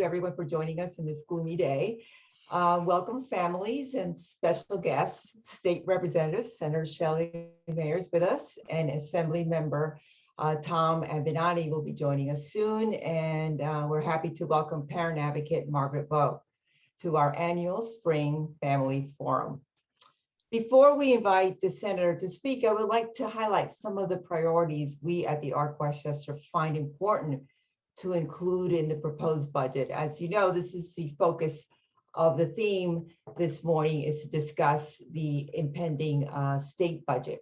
everyone for joining us in this gloomy day. Welcome families and special guests, State Representative Senator Shelley Mayer is with us, and Assembly Member Tom Abinati will be joining us soon. And we're happy to welcome Parent Advocate Margaret Vogt to our annual Spring Family Forum. Before we invite the Senator to speak, I would like to highlight some of the priorities we at the ARC Westchester find important to include in the proposed budget. As you know, this is the focus of the theme this morning, is to discuss the impending state budget.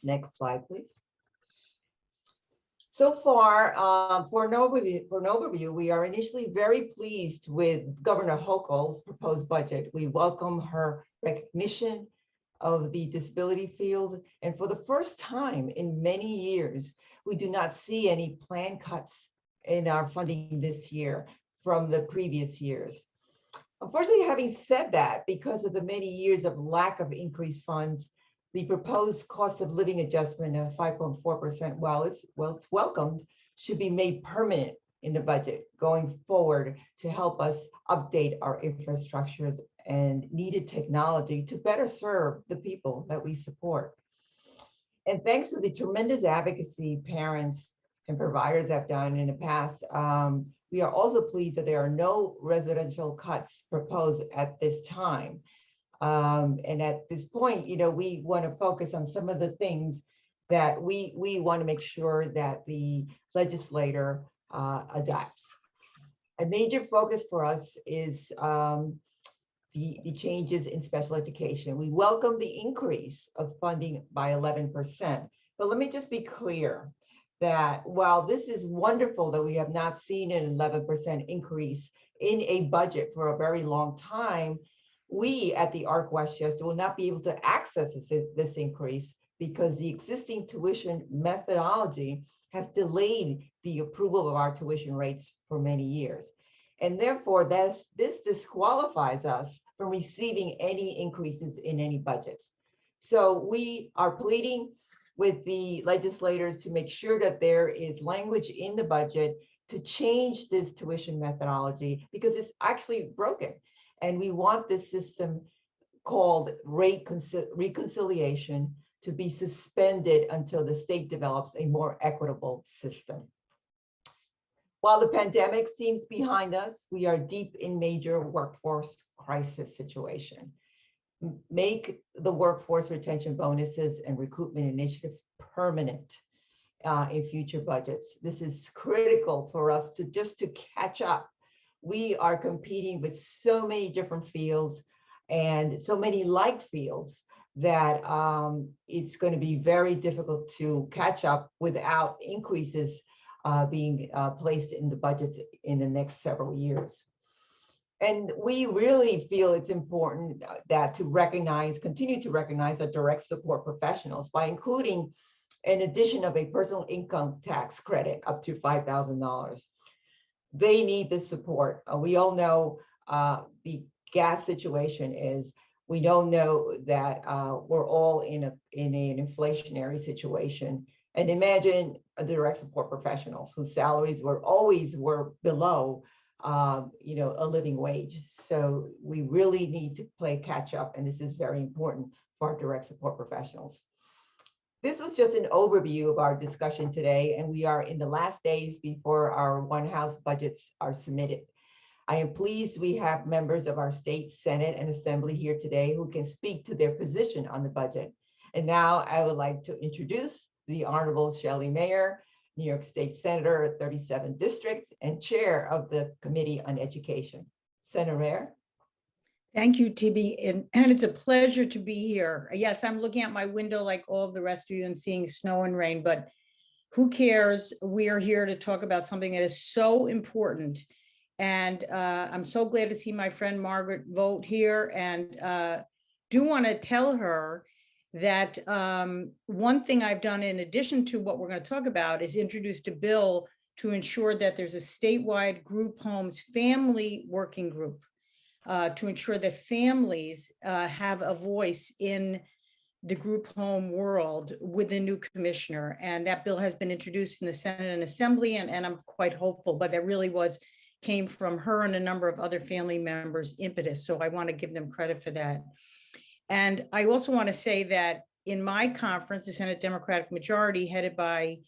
Next slide, please. So far, for an overview, we are initially very pleased with Governor Hochul's proposed budget. We welcome her recognition of the disability field, and for the first time in many years, we do not see any planned cuts in our funding this year from the previous years. Unfortunately, having said that, because of the many years of lack of increased funds, the proposed cost of living adjustment of 5.4%, while it's welcomed, should be made permanent in the budget going forward to help us update our infrastructures and needed technology to better serve the people that we support. And thanks to the tremendous advocacy parents and providers have done in the past, we are also pleased that there are no residential cuts proposed at this time. And at this point, we want to focus on some of the things that we want to make sure that the legislator adopts. A major focus for us is the changes in special education. We welcome the increase of funding by 11%, but let me just be clear that while this is wonderful that we have not seen an 11% increase in a budget for a very long time, we at the ARC Westchester will not be able to access this increase because the existing tuition methodology has delayed the approval of our tuition rates for many years. And therefore, this disqualifies us from receiving any increases in any budgets. So we are pleading with the legislators to make sure that there is language in the budget to change this tuition methodology because it's actually broken. And we want this system called rate reconciliation to be suspended until the state develops a more equitable system. While the pandemic seems behind us, we are deep in major workforce crisis situation. Make the workforce retention bonuses and recruitment initiatives permanent in future budgets. This is critical for us to catch up. We are competing with so many different fields and so many like fields that it's going to be very difficult to catch up without increases being placed in the budgets in the next several years. And we really feel it's important that continue to recognize our direct support professionals by including an addition of a personal income tax credit up to $5,000. They need this support. We all know the gas situation is, we don't know that we're all in an inflationary situation. And imagine a direct support professionals whose salaries were below a living wage. So we really need to play catch up, and this is very important for our direct support professionals. This was just an overview of our discussion today, and we are in the last days before our One House budgets are submitted. I am pleased we have members of our state Senate and Assembly here today who can speak to their position on the budget. And now I would like to introduce the Honorable Shelley Mayer, New York State Senator, 37th District, and Chair of the Committee on Education. Senator Mayer. Thank you, Tibby, and it's a pleasure to be here. Yes, I'm looking out my window like all of the rest of you and seeing snow and rain, but who cares? We are here to talk about something that is so important. And I'm so glad to see my friend Margaret Vogt here, and do want to tell her that one thing I've done in addition to what we're going to talk about is introduced a bill to ensure that there's a statewide group homes family working group to ensure that families have a voice in the group home world with the new commissioner. And that bill has been introduced in the Senate and Assembly, and I'm quite hopeful, but that really was came from her and a number of other family members' impetus. So I want to give them credit for that. And I also want to say that in my conference, the Senate Democratic Majority, headed by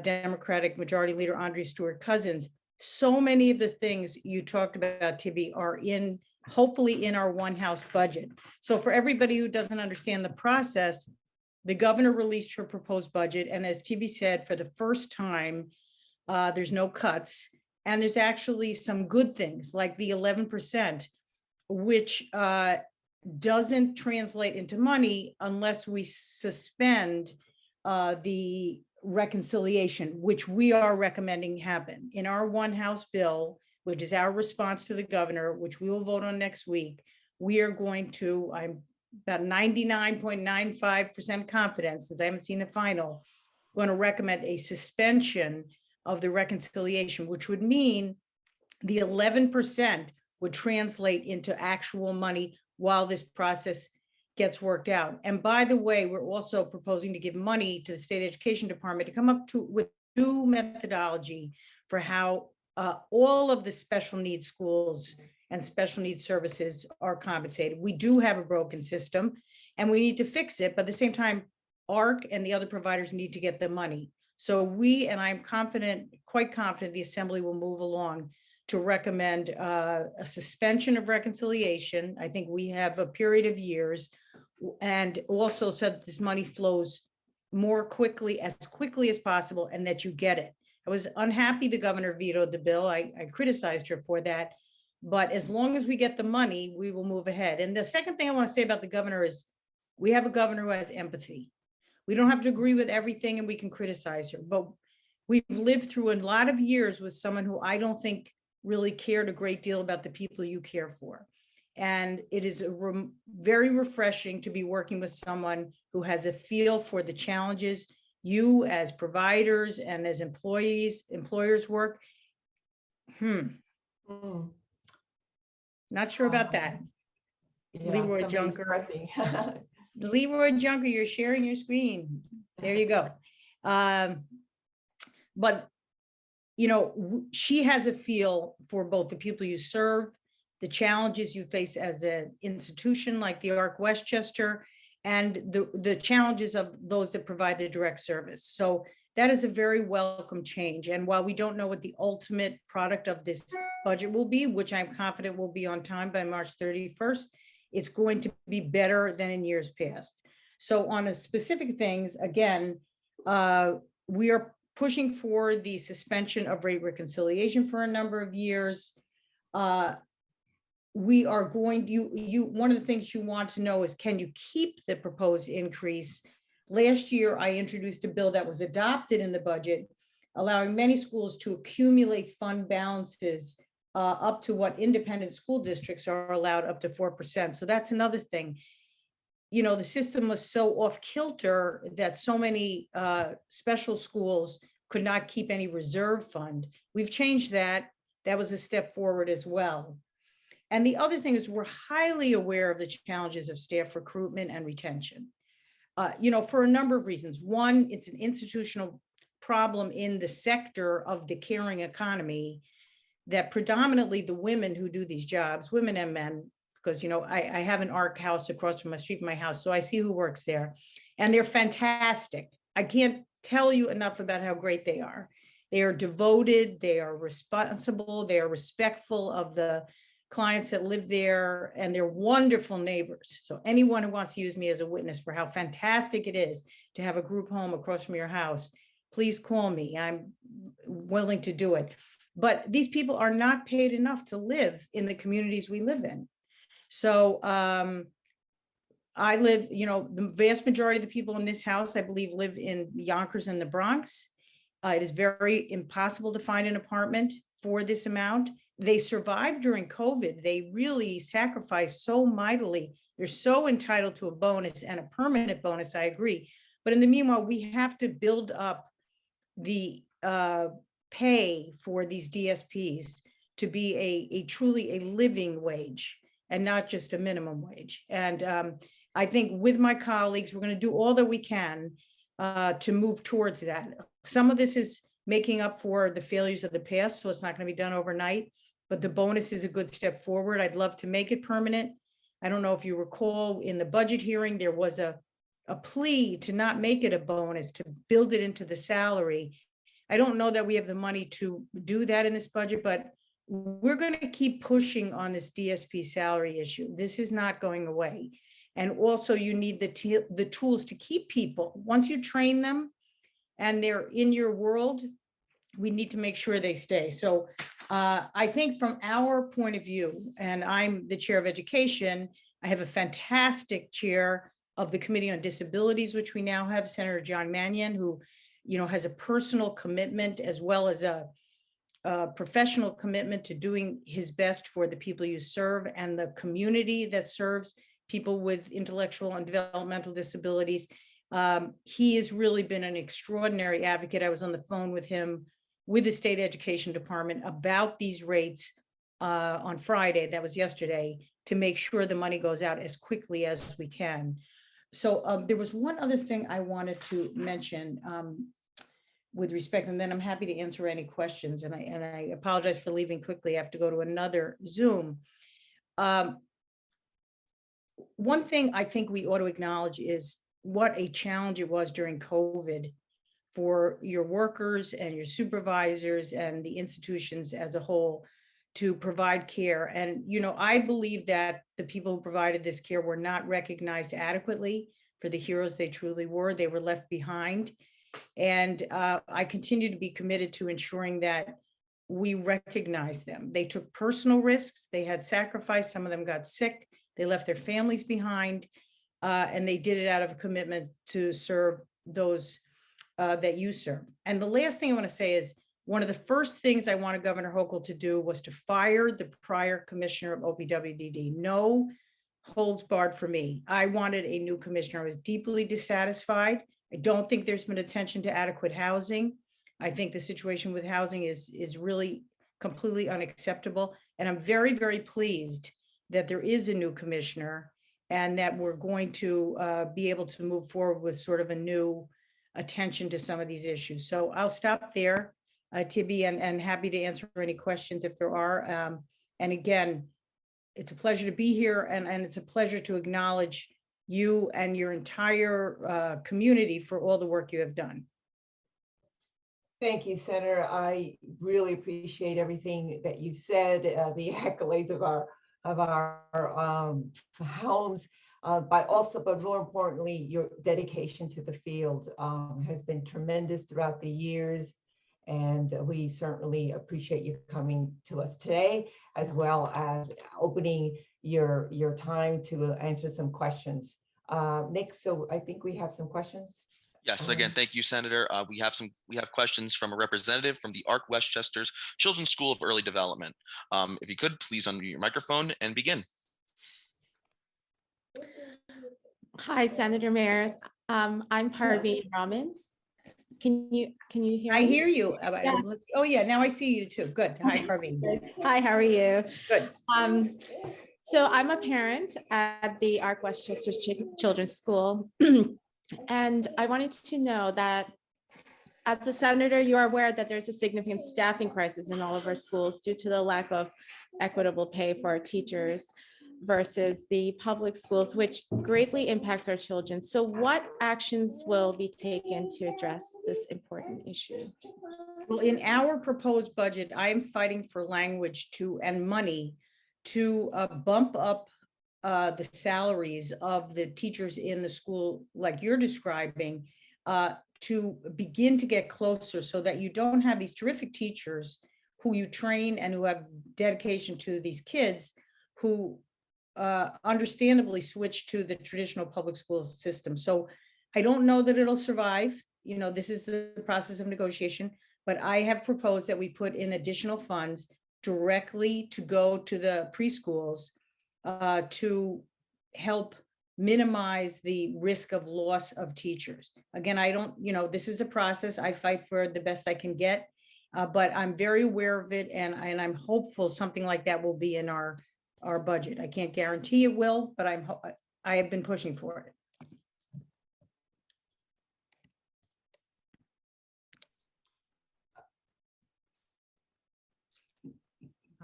Democratic Majority Leader Andrea Stewart-Cousins, so many of the things you talked about, Tibby, are hopefully in our one House budget. So for everybody who doesn't understand the process, the governor released her proposed budget. And as Tibby said, for the first time, there's no cuts. And there's actually some good things like the 11%, which doesn't translate into money unless we suspend the reconciliation, which we are recommending happen. In our one House bill, which is our response to the governor, which we will vote on next week, we are going to, I'm about 99.95% confident, since I haven't seen the final, going to recommend a suspension of the reconciliation, which would mean the 11% would translate into actual money while this process gets worked out. And by the way, we're also proposing to give money to the state education department to come up with new methodology for how all of the special needs schools and special needs services are compensated. We do have a broken system and we need to fix it, but at the same time, ARC and the other providers need to get the money. So and I'm confident, quite confident, the Assembly will move along to recommend a suspension of reconciliation. I think we have a period of years, and also so that this money flows more quickly as possible and that you get it. I was unhappy the governor vetoed the bill. I criticized her for that, but as long as we get the money, we will move ahead. And the second thing I want to say about the governor is we have a governor who has empathy. We don't have to agree with everything and we can criticize her, but we've lived through a lot of years with someone who I don't think really cared a great deal about the people you care for. And it is very refreshing to be working with someone who has a feel for the challenges you as providers and as employers work. Not sure about that. Yeah, Leroy somebody's Junker. pressing. Leroy Junker, you're sharing your screen. There you go. But, you know, she has a feel for both the people you serve, the challenges you face as an institution like the ARC Westchester, and the challenges of those that provide the direct service. So that is a very welcome change. And while we don't know what the ultimate product of this budget will be, which I'm confident will be on time by March 31st, it's going to be better than in years past. So on a specific things, again, we are pushing for the suspension of rate reconciliation for a number of years. We are going, one of the things you want to know is, can you keep the proposed increase? Last year, I introduced a bill that was adopted in the budget, allowing many schools to accumulate fund balances up to what independent school districts are allowed, up to 4%. So that's another thing. You know, the system was so off kilter that so many special schools could not keep any reserve fund. We've changed that. That was a step forward as well. And the other thing is we're highly aware of the challenges of staff recruitment and retention, you know, for a number of reasons. One, it's an institutional problem in the sector of the caring economy that predominantly the women who do these jobs, women and men, because, you know, I have an ARC house across from the street from my house, so I see who works there, and they're fantastic. I can't tell you enough about how great they are. They are devoted, they are responsible, they are respectful of the clients that live there, and they're wonderful neighbors. So anyone who wants to use me as a witness for how fantastic it is to have a group home across from your house, please call me. I'm willing to do it. But these people are not paid enough to live in the communities we live in. So I live, you know, the vast majority of the people in this house, I believe, live in Yonkers and the Bronx. It is very impossible to find an apartment for this amount. They survived during COVID. They really sacrificed so mightily. They're so entitled to a bonus, and a permanent bonus, I agree. But in the meanwhile, we have to build up the pay for these DSPs to be a truly a living wage and not just a minimum wage. And I think with my colleagues, we're going to do all that we can to move towards that. Some of this is making up for the failures of the past, so it's not going to be done overnight. but the bonus is a good step forward. I'd love to make it permanent. I don't know if you recall in the budget hearing, there was a plea to not make it a bonus, to build it into the salary. I don't know that we have the money to do that in this budget, but we're going to keep pushing on this DSP salary issue. This is not going away. And also you need the tools to keep people. Once you train them and they're in your world, we need to make sure they stay. So I think from our point of view, and I'm the chair of education, I have a fantastic chair of the Committee on Disabilities, which we now have, Senator John Mannion, who, you know, has a personal commitment as well as a professional commitment to doing his best for the people you serve and the community that serves people with intellectual and developmental disabilities. He has really been an extraordinary advocate. I was on the phone with him, with the state education department about these rates on Friday, that was yesterday, to make sure the money goes out as quickly as we can. So there was one other thing I wanted to mention with respect, and then I'm happy to answer any questions. And I apologize for leaving quickly. I have to go to another Zoom. One thing I think we ought to acknowledge is what a challenge it was during COVID for your workers and your supervisors and the institutions as a whole to provide care. And, you know, I believe that the people who provided this care were not recognized adequately for the heroes they truly were. They were left behind. And I continue to be committed to ensuring that we recognize them. They took personal risks. They had sacrifice. Some of them got sick. They left their families behind. And they did it out of a commitment to serve those that you serve. And the last thing I want to say is one of the first things I wanted Governor Hochul to do was to fire the prior commissioner of OPWDD. No holds barred for me. I wanted a new commissioner. I was deeply dissatisfied. I don't think there's been attention to adequate housing. I think the situation with housing is really completely unacceptable. And I'm very, very pleased that there is a new commissioner and that we're going to be able to move forward with sort of a new attention to some of these issues. So I'll stop there, Tibby, and happy to answer any questions if there are. And again, it's a pleasure to be here, and it's a pleasure to acknowledge you and your entire community for all the work you have done. Thank you, Senator. I really appreciate everything that you said, the accolades of our homes, but more importantly, your dedication to the field has been tremendous throughout the years. And we certainly appreciate you coming to us today, as well as opening your time to answer some questions. Nick, so I think we have some questions. Yes, again, thank you, Senator. We have questions from a representative from the ARC Westchester's Children's School of Early Development. If you could, please unmute your microphone and begin. Hi, Senator Mayor. I'm Parveen Rahman. Can you hear me? I hear you. Yeah. Oh yeah, now I see you too. Good. Hi, Parveen. Hi, how are you? Good. So I'm a parent at the ARC Westchester's Children's School. And I wanted to know that as a senator, you are aware that there's a significant staffing crisis in all of our schools due to the lack of equitable pay for our teachers versus the public schools, which greatly impacts our children. So what actions will be taken to address this important issue? Well, in our proposed budget, I am fighting for language and money to bump up the salaries of the teachers in the school, like you're describing, to begin to get closer so that you don't have these terrific teachers who you train and who have dedication to these kids who understandably switch to the traditional public school system. So I don't know that it'll survive. You know, this is the process of negotiation, but I have proposed that we put in additional funds directly to go to the preschools to help minimize the risk of loss of teachers. Again, I don't, you know, this is a process. I fight for the best I can get, but I'm very aware of it, and I'm hopeful something like that will be in our budget. I can't guarantee it will, but I have been pushing for it.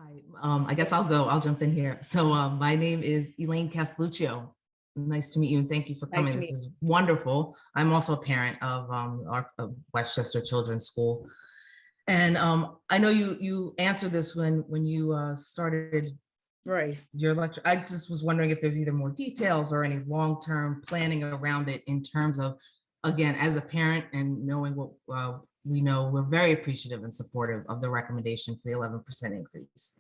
Hi, I guess I'll jump in here. So my name is Elaine Castelluccio. Nice to meet you and thank you for Nice to coming. meet This is wonderful. I'm also a parent of Westchester Children's School. And I know you answered this when you started Right. your lecture. I just was wondering if there's either more details or any long-term planning around it in terms of, again, as a parent and knowing what we know, we're very appreciative and supportive of the recommendation for the 11% increase.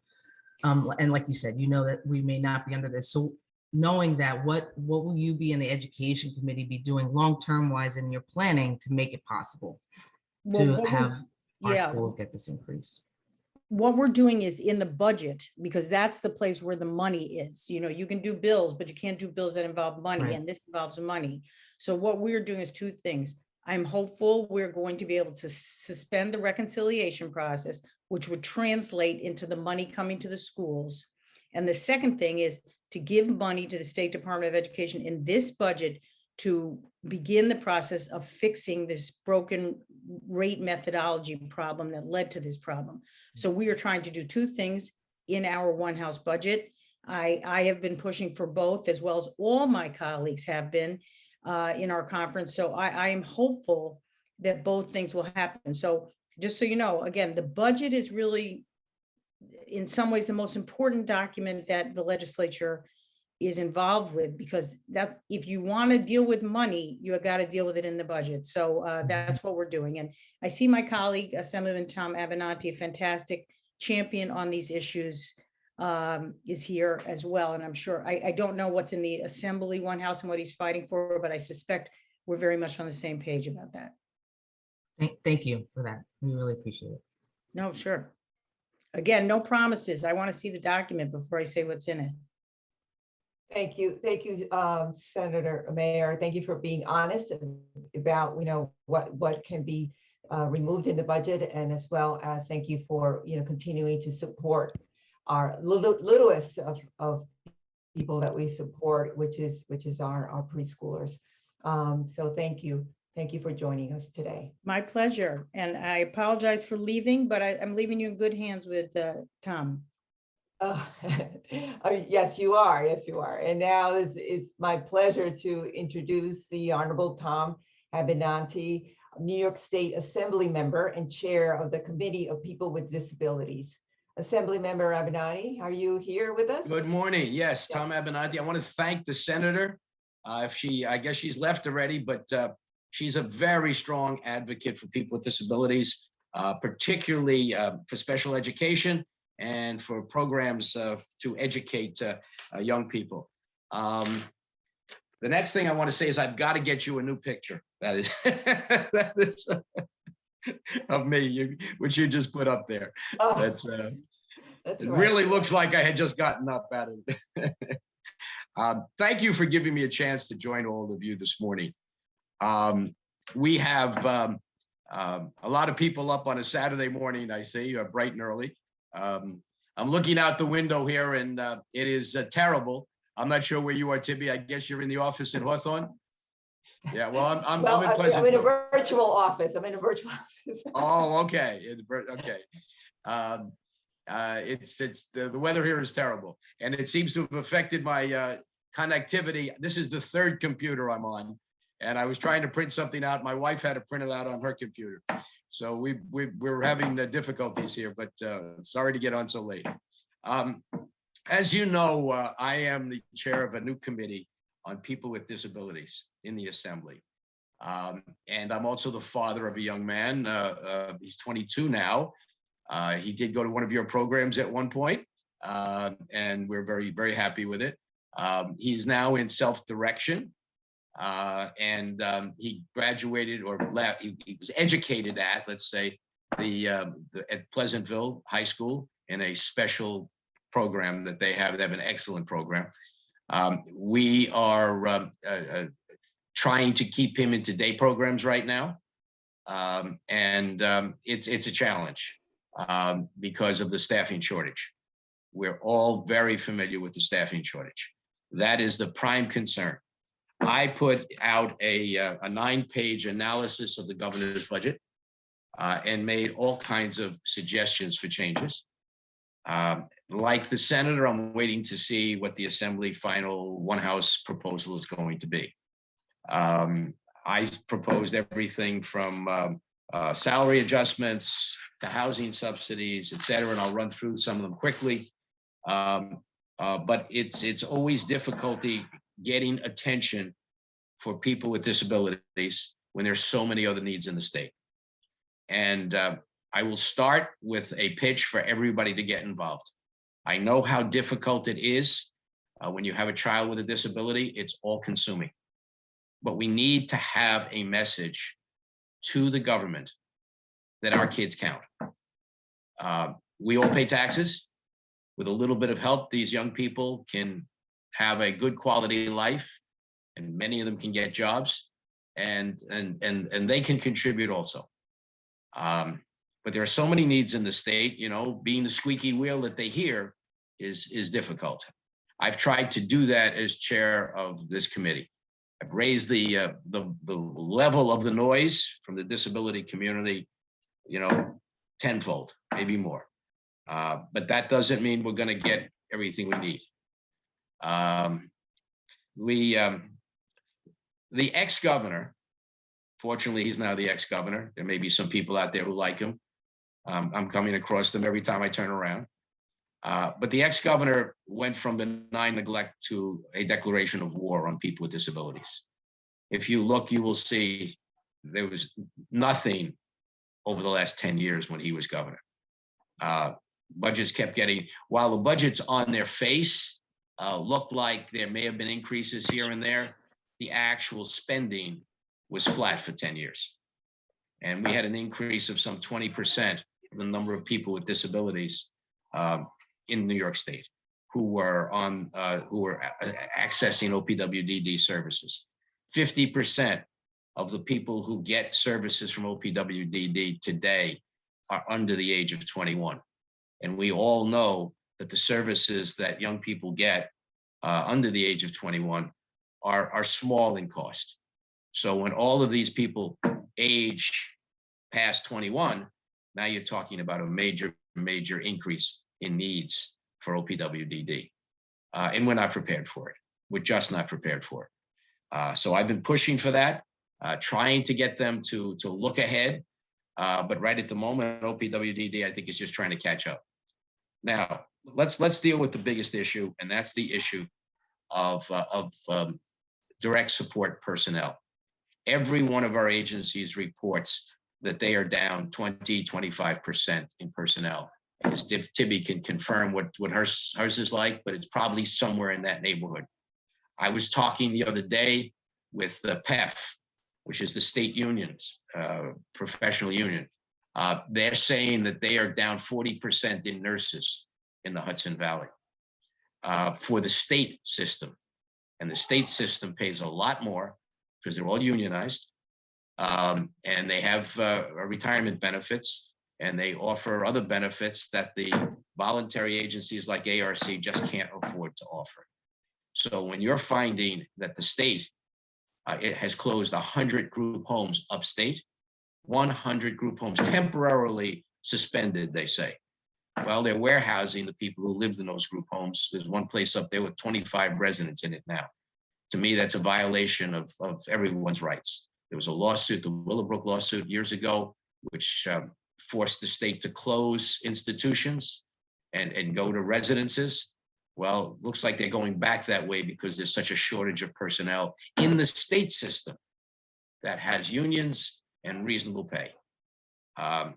And like you said, you know that we may not be under this. So knowing that, what will you be in the education committee be doing long-term wise in your planning to make it possible Well, to what have our yeah, schools get this increase? what we're doing is in the budget, because that's the place where the money is. You know, you can do bills, but you can't do bills that involve money, Right. and this involves money. So what we're doing is two things. I'm hopeful we're going to be able to suspend the reconciliation process, which would translate into the money coming to the schools. And the second thing is to give money to the State Department of Education in this budget to begin the process of fixing this broken rate methodology problem that led to this problem. So we are trying to do two things in our one house budget. I have been pushing for both, as well as all my colleagues have been in our conference. So I am hopeful that both things will happen. So just so you know, again, the budget is really, in some ways, the most important document that the legislature is involved with, because that if you want to deal with money, you have got to deal with it in the budget. So that's what we're doing. And I see my colleague, Assemblyman Tom Abenanti, a fantastic champion on these issues, is here as well. And I'm sure, I don't know what's in the Assembly one house and what he's fighting for, but I suspect we're very much on the same page about that. Thank you for that. We really appreciate it. No, sure. Again, no promises. I want to see the document before I say what's in it. Thank you, Senator Mayor. Thank you for being honest about, what can be removed in the budget, and as well as thank you for, continuing to support our littlest of people that we support, which is our preschoolers. So thank you for joining us today. My pleasure. And I apologize for leaving, but I'm leaving you in good hands with Tom. Yes, you are. Yes, you are. And now it's my pleasure to introduce the Honorable Tom Abenanti, New York State Assembly member and chair of the Committee of People with Disabilities. Assembly Member Abenanti, are you here with us? Good morning. Yes, Tom Abenanti. I want to thank the senator. I guess she's left already, but she's a very strong advocate for people with disabilities, particularly for special education and for programs to educate young people. The next thing I want to say is I've got to get you a new picture. That is, that is of me, which you just put up there. Oh, That's right. It really looks like I had just gotten up out of it. Thank you for giving me a chance to join all of you this morning. We have a lot of people up on a Saturday morning, I see, bright and early. I'm looking out the window here and it is terrible. I'm not sure where you are, Tibby. I guess you're in the office in Hawthorne. Yeah, well, I'm in Pleasantville. I'm in a virtual office. Oh, okay. Okay. It's the weather here is terrible, and it seems to have affected my connectivity. This is the third computer I'm on, and I was trying to print something out. My wife had to print it out on her computer, so we're having difficulties here. But sorry to get on so late. As you know, I am the chair of a new committee on people with disabilities in the Assembly, and I'm also the father of a young man. He's 22 now. He did go to one of your programs at one point, and we're very, very happy with it. He's now in self-direction, and he graduated or left. He was educated at, let's say, at Pleasantville High School in a special program that they have. They have an excellent program. We are trying to keep him into day programs right now, and it's a challenge. Because of the staffing shortage. We're all very familiar with the staffing shortage. That is the prime concern. I put out a 9-page analysis of the governor's budget and made all kinds of suggestions for changes. Like the senator, I'm waiting to see what the Assembly final one house proposal is going to be. I proposed everything from salary adjustments to housing subsidies, et cetera, and I'll run through some of them quickly. But it's always difficulty getting attention for people with disabilities when there's so many other needs in the state. And I will start with a pitch for everybody to get involved. I know how difficult it is when you have a child with a disability. It's all consuming. But we need to have a message to the government that our kids count. We all pay taxes. With a little bit of help, these young people can have a good quality life, and many of them can get jobs, and they can contribute also. But there are so many needs in the state, you know, being the squeaky wheel that they hear is difficult. I've tried to do that as chair of this committee. I've raised the level of the noise from the disability community, you know, tenfold, maybe more. But that doesn't mean we're going to get everything we need. The ex-governor, fortunately, he's now the ex-governor. There may be some people out there who like him. I'm coming across them every time I turn around. But the ex-governor went from benign neglect to a declaration of war on people with disabilities. If you look, you will see there was nothing over the last 10 years when he was governor. Budgets kept getting, while the budgets on their face looked like there may have been increases here and there, the actual spending was flat for 10 years. And we had an increase of some 20% of the number of people with disabilities in New York State who were accessing OPWDD services. 50% of the people who get services from OPWDD today are under the age of 21. And we all know that the services that young people get under the age of 21 are small in cost. So when all of these people age past 21, now you're talking about a major increase in needs for OPWDD. And we're not prepared for it. We're just not prepared for it. So I've been pushing for that, trying to get them to look ahead. But right at the moment, OPWDD, I think, is just trying to catch up. Now, let's deal with the biggest issue, and that's the issue of direct support personnel. Every one of our agencies reports that they are down 20-25% in personnel. I guess Tibby can confirm what hers is like, but it's probably somewhere in that neighborhood. I was talking the other day with the PEF, which is the state union's professional union. They're saying that they are down 40% in nurses in the Hudson Valley for the state system. And the state system pays a lot more because they're all unionized, and they have retirement benefits, and they offer other benefits that the voluntary agencies like ARC just can't afford to offer. So when you're finding that the state it has closed 100 group homes upstate, 100 group homes temporarily suspended, they say. Well, they're warehousing the people who lived in those group homes. There's one place up there with 25 residents in it now. To me, that's a violation of everyone's rights. There was a lawsuit, the Willowbrook lawsuit years ago, which forced the state to close institutions and go to residences. Well, looks like they're going back that way because there's such a shortage of personnel in the state system that has unions and reasonable pay.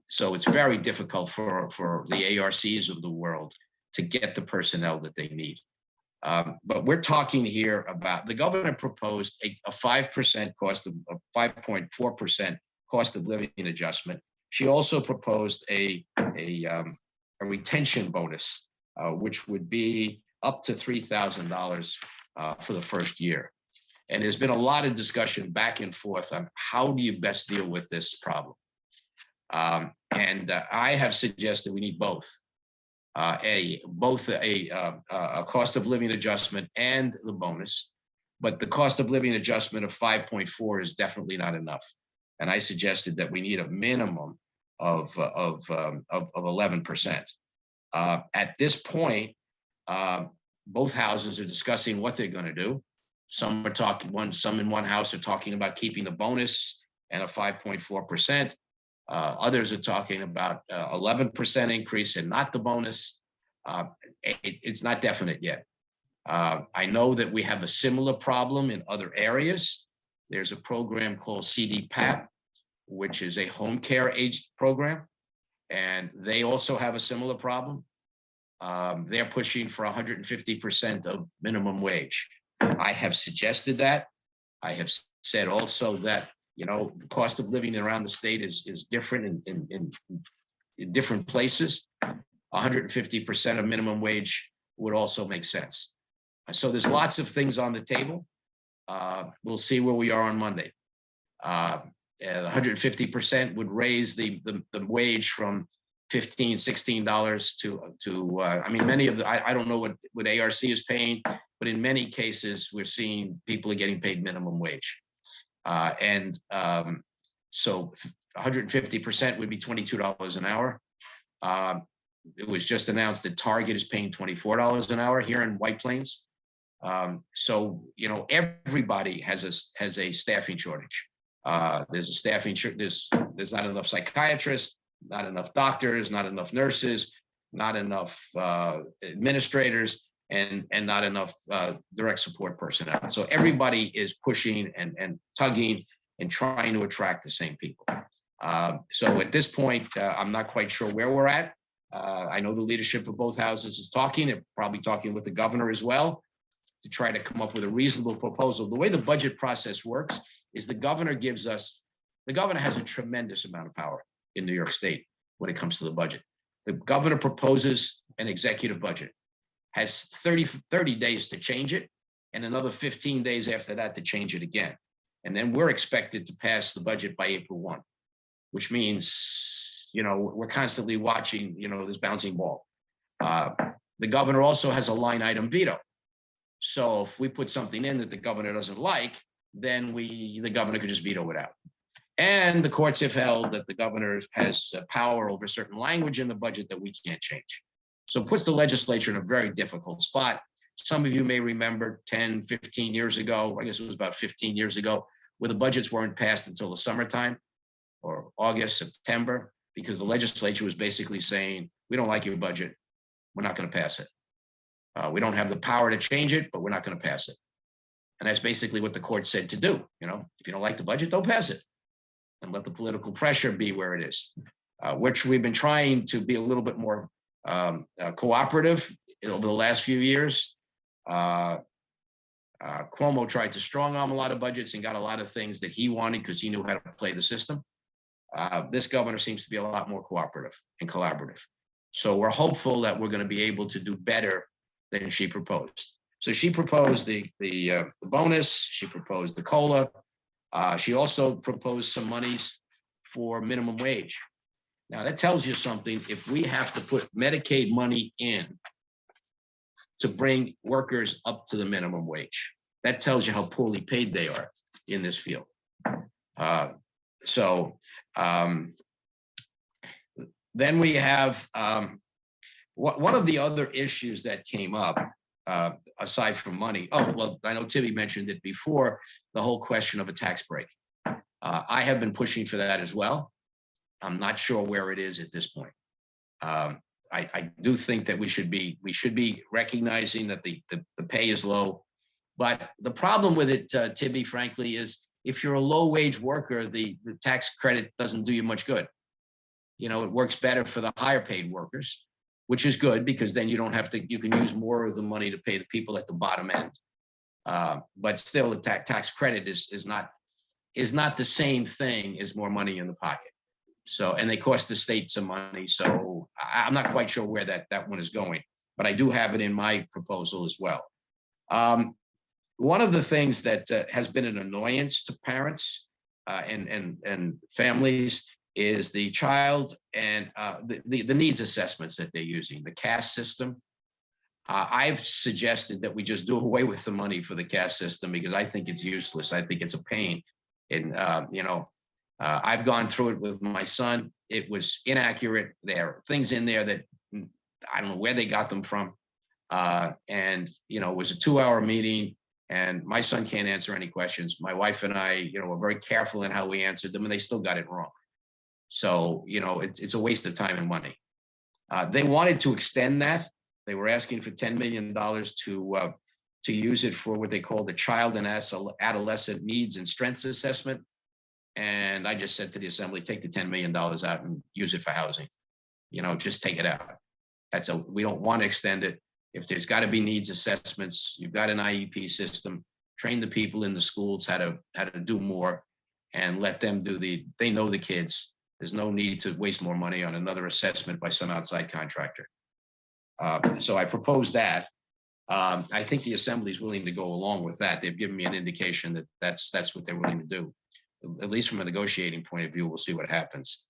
So it's very difficult for the ARCs of the world to get the personnel that they need. But we're talking here about, the governor proposed a 5% cost of 5.4% cost of living adjustment. She also proposed a retention bonus, which would be up to $3,000 for the first year. And there's been a lot of discussion back and forth on how do you best deal with this problem. And I have suggested we need both. A cost of living adjustment and the bonus, but the cost of living adjustment of 5.4 is definitely not enough. And I suggested that we need a minimum of 11%. At this point, both houses are discussing what they're going to do. Some in one house are talking about keeping the bonus and a 5.4%. Others are talking about 11% increase and not the bonus. It's not definite yet. I know that we have a similar problem in other areas. There's a program called CDPAP, which is a home care age program, and they also have a similar problem. They're pushing for 150% of minimum wage. I have suggested that. I have said also that, the cost of living around the state is different in different places. 150% of minimum wage would also make sense. So there's lots of things on the table. We'll see where we are on Monday. 150% would raise the wage from $15, $16 to I mean, many of the, I don't know what ARC is paying, but in many cases, we're seeing people are getting paid minimum wage. So 150% would be $22 an hour. It was just announced that Target is paying $24 an hour here in White Plains. So, everybody has a staffing shortage. There's a staffing shortage. There's not enough psychiatrists, not enough doctors, not enough nurses, not enough administrators, and not enough direct support personnel. So everybody is pushing and tugging and trying to attract the same people. So at this point, I'm not quite sure where we're at. I know the leadership of both houses is talking, and probably talking with the governor as well, to try to come up with a reasonable proposal. The way the budget process works is the governor has a tremendous amount of power in New York State when it comes to the budget. The governor proposes an executive budget, has 30 days to change it, and another 15 days after that to change it again. And then we're expected to pass the budget by April 1, which means, we're constantly watching, this bouncing ball. The governor also has a line item veto. So if we put something in that the governor doesn't like, then the governor could just veto it out. And the courts have held that the governor has power over certain language in the budget that we can't change. So it puts the legislature in a very difficult spot. Some of you may remember 10, 15 years ago, I guess it was about 15 years ago, where the budgets weren't passed until the summertime or August, September, because the legislature was basically saying, we don't like your budget. We're not going to pass it. We don't have the power to change it, but we're not going to pass it. And that's basically what the court said to do. If you don't like the budget, don't pass it and let the political pressure be where it is, which we've been trying to be a little bit more cooperative over the last few years. Cuomo tried to strong arm a lot of budgets and got a lot of things that he wanted because he knew how to play the system. This governor seems to be a lot more cooperative and collaborative. So we're hopeful that we're going to be able to do better than she proposed. So she proposed the bonus, she proposed the COLA. She also proposed some monies for minimum wage. Now that tells you something. If we have to put Medicaid money in to bring workers up to the minimum wage, that tells you how poorly paid they are in this field. Then we have one of the other issues that came up, aside from money. Oh, well, I know Tibby mentioned it before, the whole question of a tax break. I have been pushing for that as well. I'm not sure where it is at this point. I do think that we should be recognizing that the pay is low, but the problem with it, Tibby, frankly, is if you're a low wage worker, the tax credit doesn't do you much good. It works better for the higher paid workers, which is good because then you can use more of the money to pay the people at the bottom end. But still, the tax credit is not the same thing as more money in the pocket. So, and they cost the state some money. So I'm not quite sure where that one is going, but I do have it in my proposal as well. One of the things that has been an annoyance to parents and families is the child and the needs assessments that they're using, the CAS system. I've suggested that we just do away with the money for the CAS system because I think it's useless. I think it's a pain. And, I've gone through it with my son. It was inaccurate. There are things in there that I don't know where they got them from. And, you know, it was a 2-hour meeting, and my son can't answer any questions. My wife and I, you know, were very careful in how we answered them, and they still got it wrong. So, you know, it's a waste of time and money. They wanted to extend that. They were asking for $10 million to use it for what they call the Child and Adolescent Needs and Strengths Assessment. And I just said to the Assembly, take the $10 million out and use it for housing. You know, just take it out. We don't want to extend it. If there's got to be needs assessments, you've got an IEP system, train the people in the schools how to do more, and let them do they know the kids. There's no need to waste more money on another assessment by some outside contractor. So I proposed that. I think the Assembly is willing to go along with that. They've given me an indication that that's what they're willing to do. At least from a negotiating point of view, we'll see what happens.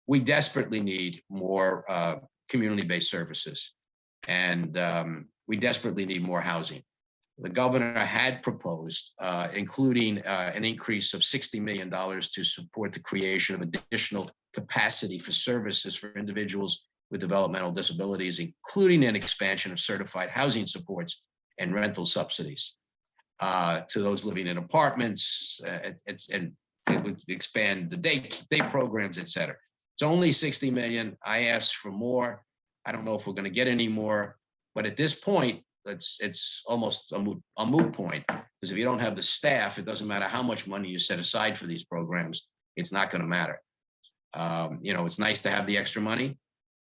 We desperately need more community-based services, and we desperately need more housing. The governor had proposed including an increase of $60 million to support the creation of additional capacity for services for individuals with developmental disabilities, including an expansion of certified housing supports and rental subsidies to those living in apartments, and it would expand the day programs, et cetera. It's only 60 million. I asked for more. I don't know if we're going to get any more, but at this point, it's almost a moot point, because if you don't have the staff, it doesn't matter how much money you set aside for these programs, it's not going to matter. You know, it's nice to have the extra money,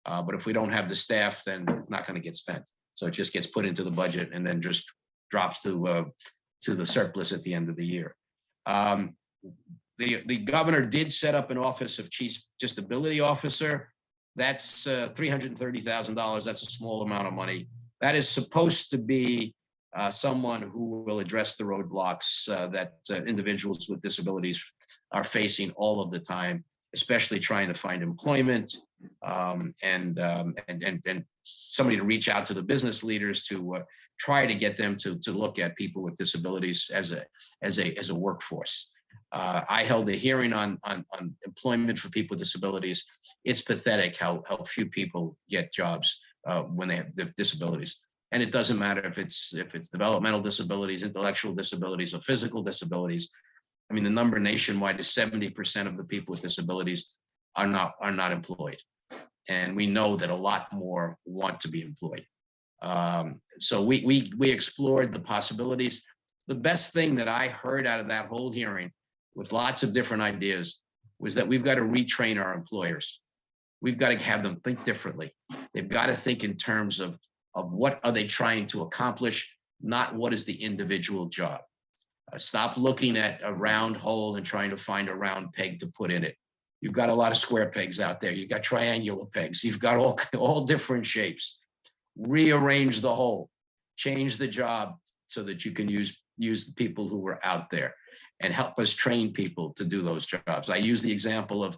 but if we don't have the staff, then it's not going to get spent. So it just gets put into the budget and then just drops to the surplus at the end of the year. The governor did set up an office of chief disability officer. That's $330,000. That's a small amount of money. That is supposed to be someone who will address the roadblocks that individuals with disabilities are facing all of the time, especially trying to find employment, and somebody to reach out to the business leaders to try to get them to look at people with disabilities as a workforce. I held a hearing on employment for people with disabilities. It's pathetic how few people get jobs when they have disabilities. And it doesn't matter if it's developmental disabilities, intellectual disabilities, or physical disabilities. I mean, the number nationwide is 70% of the people with disabilities are not employed. And we know that a lot more want to be employed. So we explored the possibilities. The best thing that I heard out of that whole hearing, with lots of different ideas, was that we've got to retrain our employers. We've got to have them think differently. They've got to think in terms of what are they trying to accomplish, not what is the individual job. Stop looking at a round hole and trying to find a round peg to put in it. You've got a lot of square pegs out there. You've got triangular pegs. You've got all different shapes. Rearrange the hole, change the job so that you can use the people who are out there and help us train people to do those jobs. I use the example of,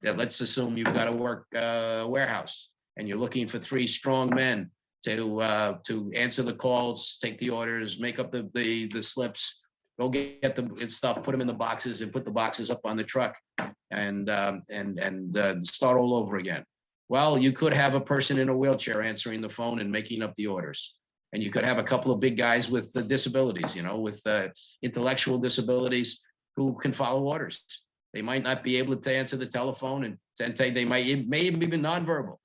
let's assume you've got to work a warehouse and you're looking for 3 strong men to answer the calls, take the orders, make up the slips, go get the stuff, put them in the boxes, and put the boxes up on the truck, and start all over again. Well, you could have a person in a wheelchair answering the phone and making up the orders. And you could have a couple of big guys with disabilities, with intellectual disabilities, who can follow orders. They might not be able to answer the telephone, and they may even be nonverbal.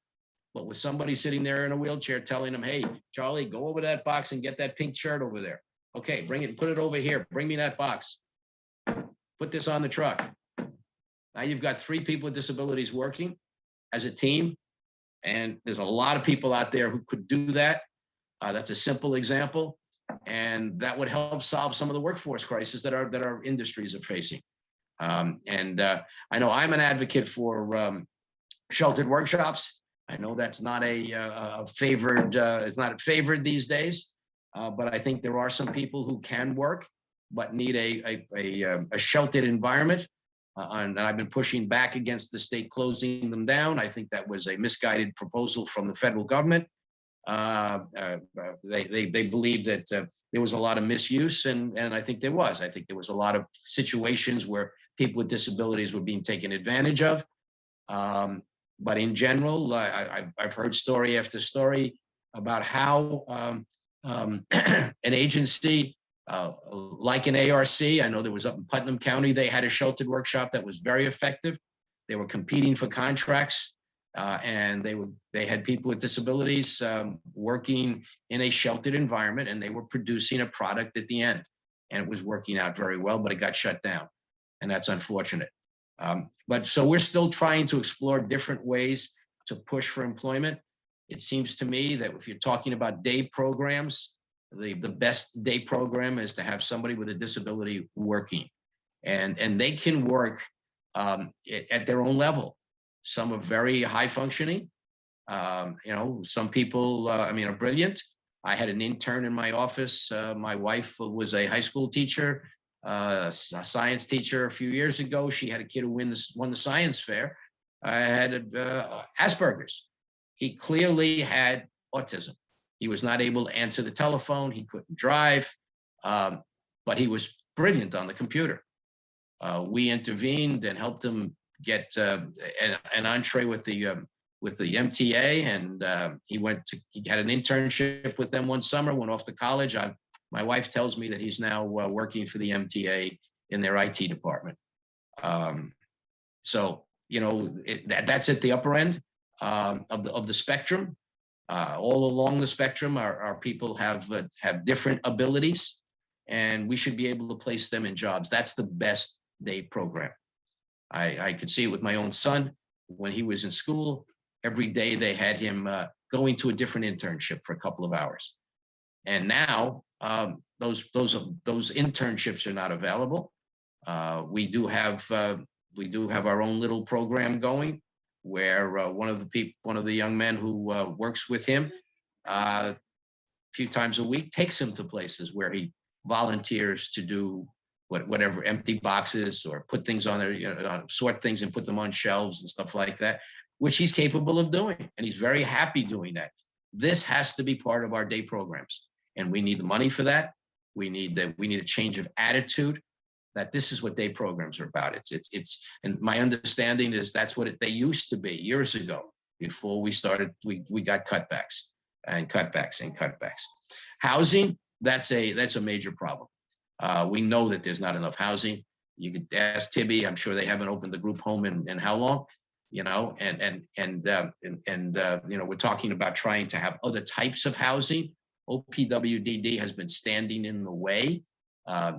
But with somebody sitting there in a wheelchair telling them, hey, Charlie, go over that box and get that pink shirt over there. Okay, bring it, put it over here. Bring me that box. Put this on the truck. Now you've got 3 people with disabilities working as a team. And there's a lot of people out there who could do that. That's a simple example. And that would help solve some of the workforce crisis that our industries are facing. I know I'm an advocate for sheltered workshops. I know that's not a favored, it's not favored these days, but I think there are some people who can work, but need a sheltered environment. And I've been pushing back against the state closing them down. I think that was a misguided proposal from the federal government. They believed that there was a lot of misuse, and I think there was. I think there was a lot of situations where people with disabilities were being taken advantage of. But in general, I've heard story after story about how an agency like an ARC, I know there was up in Putnam County, they had a sheltered workshop that was very effective. They were competing for contracts, and they had people with disabilities working in a sheltered environment, and they were producing a product at the end, and it was working out very well, but it got shut down, and that's unfortunate. But so we're still trying to explore different ways to push for employment. It seems to me that if you're talking about day programs, the best day program is to have somebody with a disability working, and they can work at their own level. Some are very high functioning. Some people, are brilliant. I had an intern in my office. My wife was a high school teacher, a science teacher a few years ago. She had a kid who won the science fair. I had Asperger's. He clearly had autism. He was not able to answer the telephone. He couldn't drive, but he was brilliant on the computer. We intervened and helped him get an entree with the MTA, and he had an internship with them one summer, went off to college. My wife tells me that he's now working for the MTA in their IT department. So, that's at the upper end of the spectrum. All along the spectrum, our people have different abilities, and we should be able to place them in jobs. That's the best day program. I could see it with my own son when he was in school. Every day they had him going to a different internship for a couple of hours, and now those internships are not available. We do have our own little program going, where one of the young men who works with him a few times a week takes him to places where he volunteers to do whatever, empty boxes or put things on there, sort things and put them on shelves and stuff like that, which he's capable of doing, and he's very happy doing that. This has to be part of our day programs, and we need the money for that. We need a change of attitude, that this is what day programs are about. And my understanding is that's what they used to be years ago. Before we started, we got cutbacks and cutbacks and cutbacks. Housing, that's a major problem. We know that there's not enough housing. You could ask Tibby. I'm sure they haven't opened the group home in how long, we're talking about trying to have other types of housing. OPWDD has been standing in the way.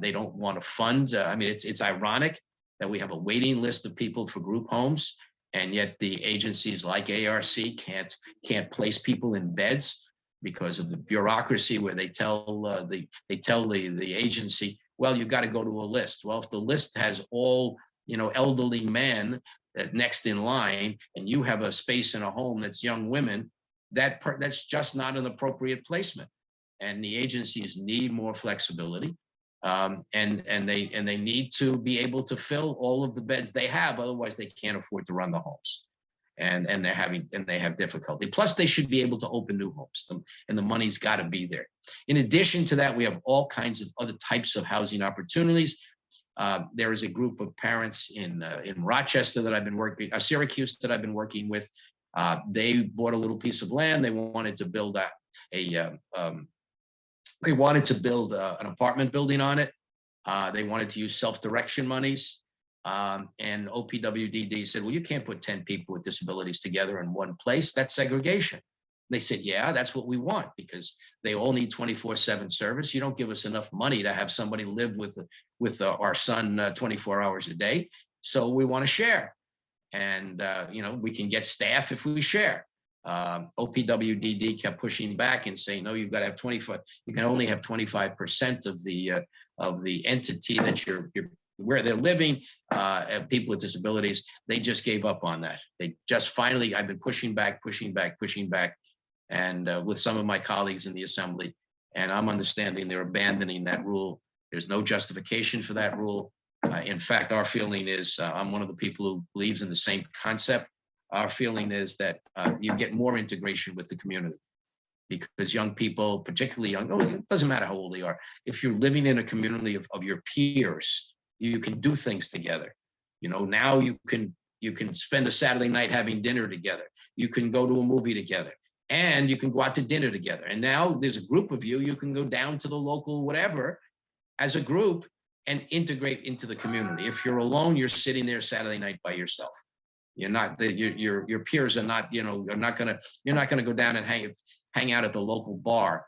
They don't want to fund. It's ironic that we have a waiting list of people for group homes, and yet the agencies like ARC can't place people in beds because of the bureaucracy, where they tell the agency, well, you got to go to a list. Well, if the list has all elderly men next in line, and you have a space in a home that's young women, that's just not an appropriate placement. And the agencies need more flexibility. And they need to be able to fill all of the beds they have, otherwise they can't afford to run the homes, and they have difficulty. Plus, they should be able to open new homes, and the money's got to be there. In addition to that, we have all kinds of other types of housing opportunities. There is a group of parents in Rochester that I've been working, Syracuse that I've been working with. They bought a little piece of land. They wanted to build an apartment building on it. They wanted to use self-direction monies. And OPWDD said, well, you can't put 10 people with disabilities together in one place. That's segregation. They said, yeah, that's what we want, because they all need 24/7 service. You don't give us enough money to have somebody live with our son 24 hours a day. So we want to share. And, we can get staff if we share. OPWDD kept pushing back and saying, no, you've got to have 25. You can only have 25% of the entity that you're where they're living, people with disabilities. They just gave up on that. They just finally, I've been pushing back, and with some of my colleagues in the assembly, and I'm understanding they're abandoning that rule. There's no justification for that rule. In fact, our feeling is, I'm one of the people who believes in the same concept. Our feeling is that you get more integration with the community, because young people, particularly young, it doesn't matter how old they are. If you're living in a community of your peers, you can do things together. Now you can You can spend a Saturday night having dinner together. You can go to a movie together, and you can go out to dinner together. And now there's a group of you, you can go down to the local whatever as a group and integrate into the community. If you're alone, you're sitting there Saturday night by yourself. You're not, your peers are not, you're not gonna go down and hang out at the local bar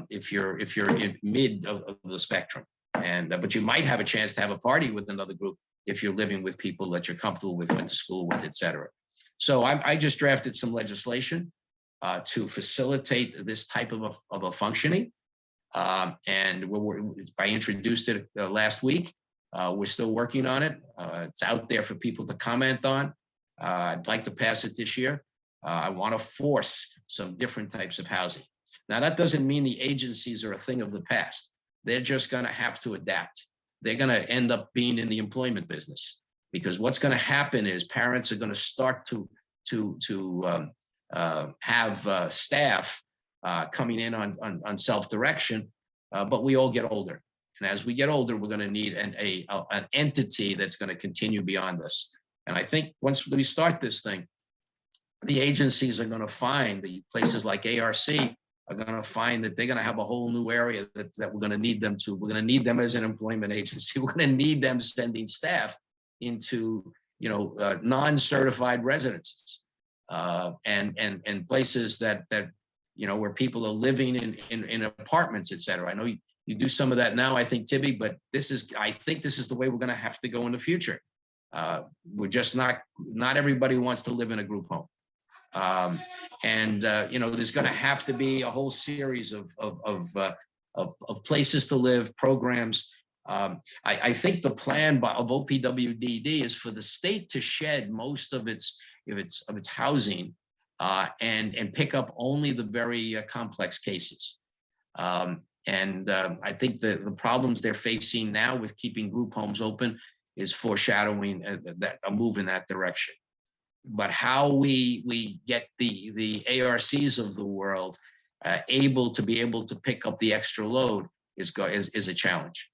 if you're in mid of the spectrum. And but you might have a chance to have a party with another group if you're living with people that you're comfortable with, went to school with, et cetera. So I just drafted some legislation to facilitate this type of a functioning. And I introduced it last week. We're still working on it. It's out there for people to comment on. I'd like to pass it this year. I want to force some different types of housing. Now, that doesn't mean the agencies are a thing of the past. They're just going to have to adapt. They're going to end up being in the employment business, because what's going to happen is parents are going to start to have staff coming in on self-direction, but we all get older. And as we get older, we're going to need an entity that's going to continue beyond this. And I think once we start this thing, the agencies are going to find, the places like ARC are going to find that they're going to have a whole new area that we're going to need them to. We're going to need them as an employment agency. We're going to need them sending staff into, non-certified residences and places that where people are living in apartments, et cetera. I know you do some of that now, I think, Tibby, but I think this is the way we're going to have to go in the future. We're just not everybody wants to live in a group home. There's going to have to be a whole series of places to live, programs. I think the plan of OPWDD is for the state to shed most of its housing and pick up only the very complex cases. I think the problems they're facing now with keeping group homes open is foreshadowing a move in that direction. But how we get the ARCs of the world able to pick up the extra load is a challenge.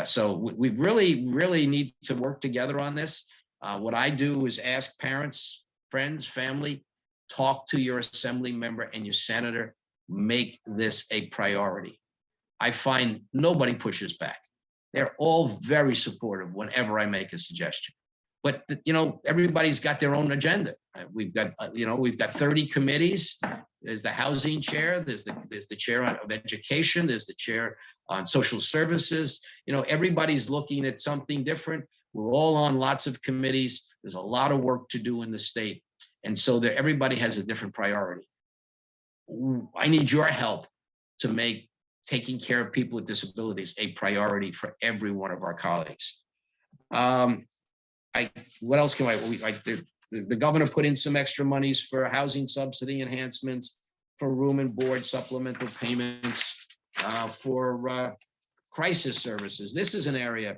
So we really need to work together on this. What I do is ask parents, friends, family, talk to your assembly member and your senator, make this a priority. I find nobody pushes back. They're all very supportive whenever I make a suggestion. But everybody's got their own agenda. We've got 30 committees. There's the housing chair. There's the chair of education. There's the chair on social services. Everybody's looking at something different. We're all on lots of committees. There's a lot of work to do in the state, and so everybody has a different priority. I need your help to make taking care of people with disabilities a priority for every one of our colleagues. What else can the governor put in some extra monies for housing subsidy enhancements, for room and board supplemental payments, for crisis services. This is an area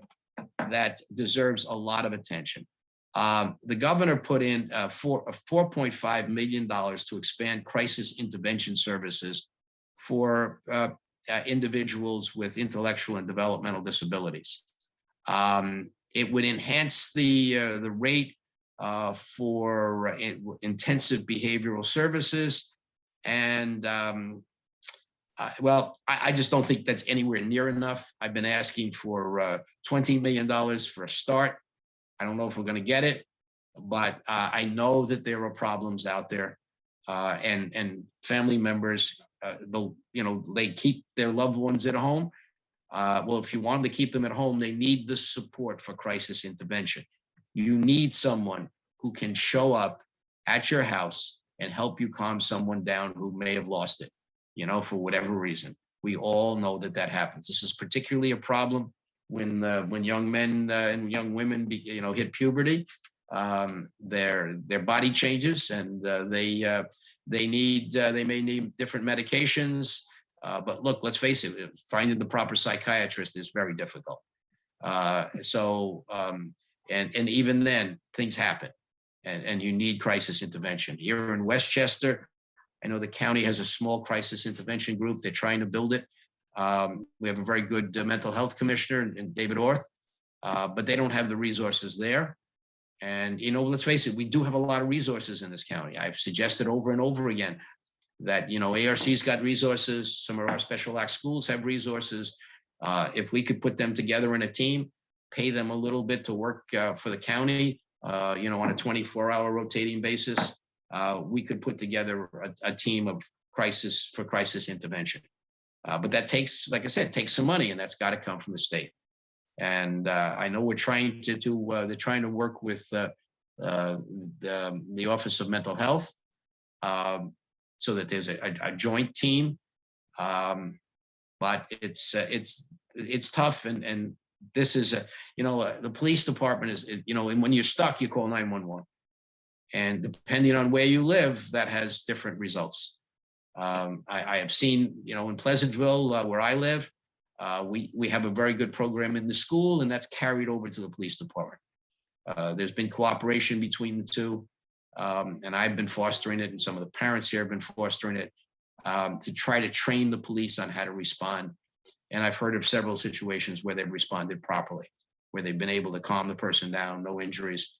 that deserves a lot of attention. The governor put in $4.5 million to expand crisis intervention services for individuals with intellectual and developmental disabilities. It would enhance the rate for intensive behavioral services. And I just don't think that's anywhere near enough. I've been asking for $20 million for a start. I don't know if we're going to get it, but I know that there are problems out there, and family members, they keep their loved ones at home. Well, if you want them to keep them at home, they need the support for crisis intervention. You need someone who can show up at your house and help you calm someone down who may have lost it, for whatever reason. We all know that happens. This is particularly a problem when young men and young women hit puberty. Their body changes, and they may need different medications. But look, let's face it, finding the proper psychiatrist is very difficult. And even then, things happen, and you need crisis intervention. Here in Westchester, I know the county has a small crisis intervention group. They're trying to build it. We have a very good mental health commissioner in David Orth. but they don't have the resources there. And, you know, let's face it, we do have a lot of resources in this county. I've suggested over and over again that, you know, ARC's got resources. Some of our special act schools have resources. If we could put them together in a team, pay them a little bit to work for the county, you know, on a 24-hour rotating basis, we could put together a team of crisis intervention. But that takes, like I said, takes some money, and that's got to come from the state. And I know we're trying to they're trying to work with the Office of Mental Health so that there's a joint team. But it's tough, and this is you know, the police department is, you know, and when you're stuck, you call 911, and depending on where you live, that has different results. I have seen, you know, in Pleasantville, where I live, we have a very good program in the school, and that's carried over to the police department. There's been cooperation between the two, and I've been fostering it, and some of the parents here have been fostering it, to try to train the police on how to respond. And I've heard of several situations where they've responded properly, where they've been able to calm the person down, no injuries.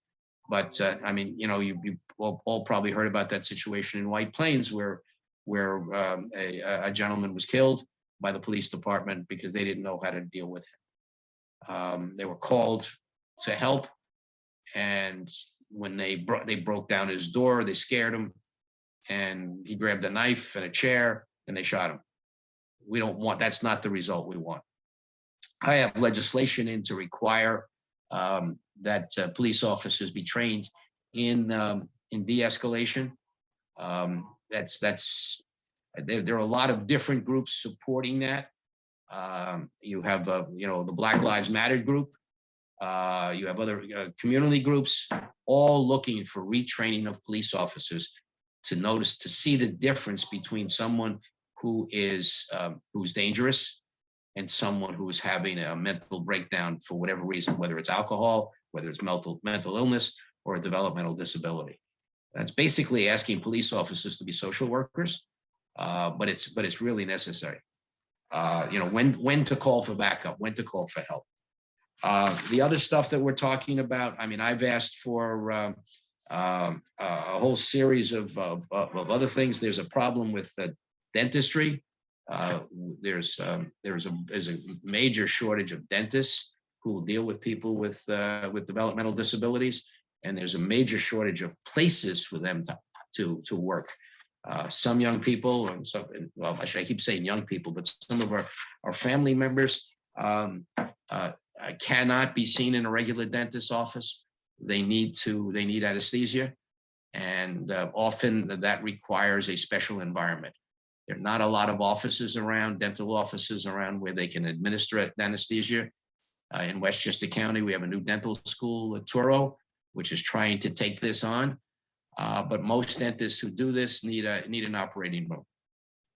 But I mean, you know, you all probably heard about that situation in White Plains where a gentleman was killed by the police department because they didn't know how to deal with him. They were called to help, and when they broke down his door, they scared him, and he grabbed a knife and a chair, and they shot him. We don't want, that's not the result we want. I have legislation in to require that police officers be trained in de-escalation. There are a lot of different groups supporting that. You have, you know, the Black Lives Matter group. You have other community groups, all looking for retraining of police officers to see the difference between someone who is who's dangerous and someone who is having a mental breakdown for whatever reason, whether it's alcohol, whether it's mental illness, or a developmental disability. That's basically asking police officers to be social workers, but it's really necessary. You know, when to call for backup, when to call for help. The other stuff that we're talking about, I mean, I've asked for a whole series of other things. There's a problem with dentistry. There's a major shortage of dentists who will deal with people with developmental disabilities, and there's a major shortage of places for them to work. Some young people, and some, well, I keep saying young people, but some of our family members cannot be seen in a regular dentist's office. They need anesthesia, and often that requires a special environment. There are not a lot of offices around, dental offices around, where they can administer anesthesia. In Westchester County, we have a new dental school at Turo, which is trying to take this on. But most dentists who do this need an operating room.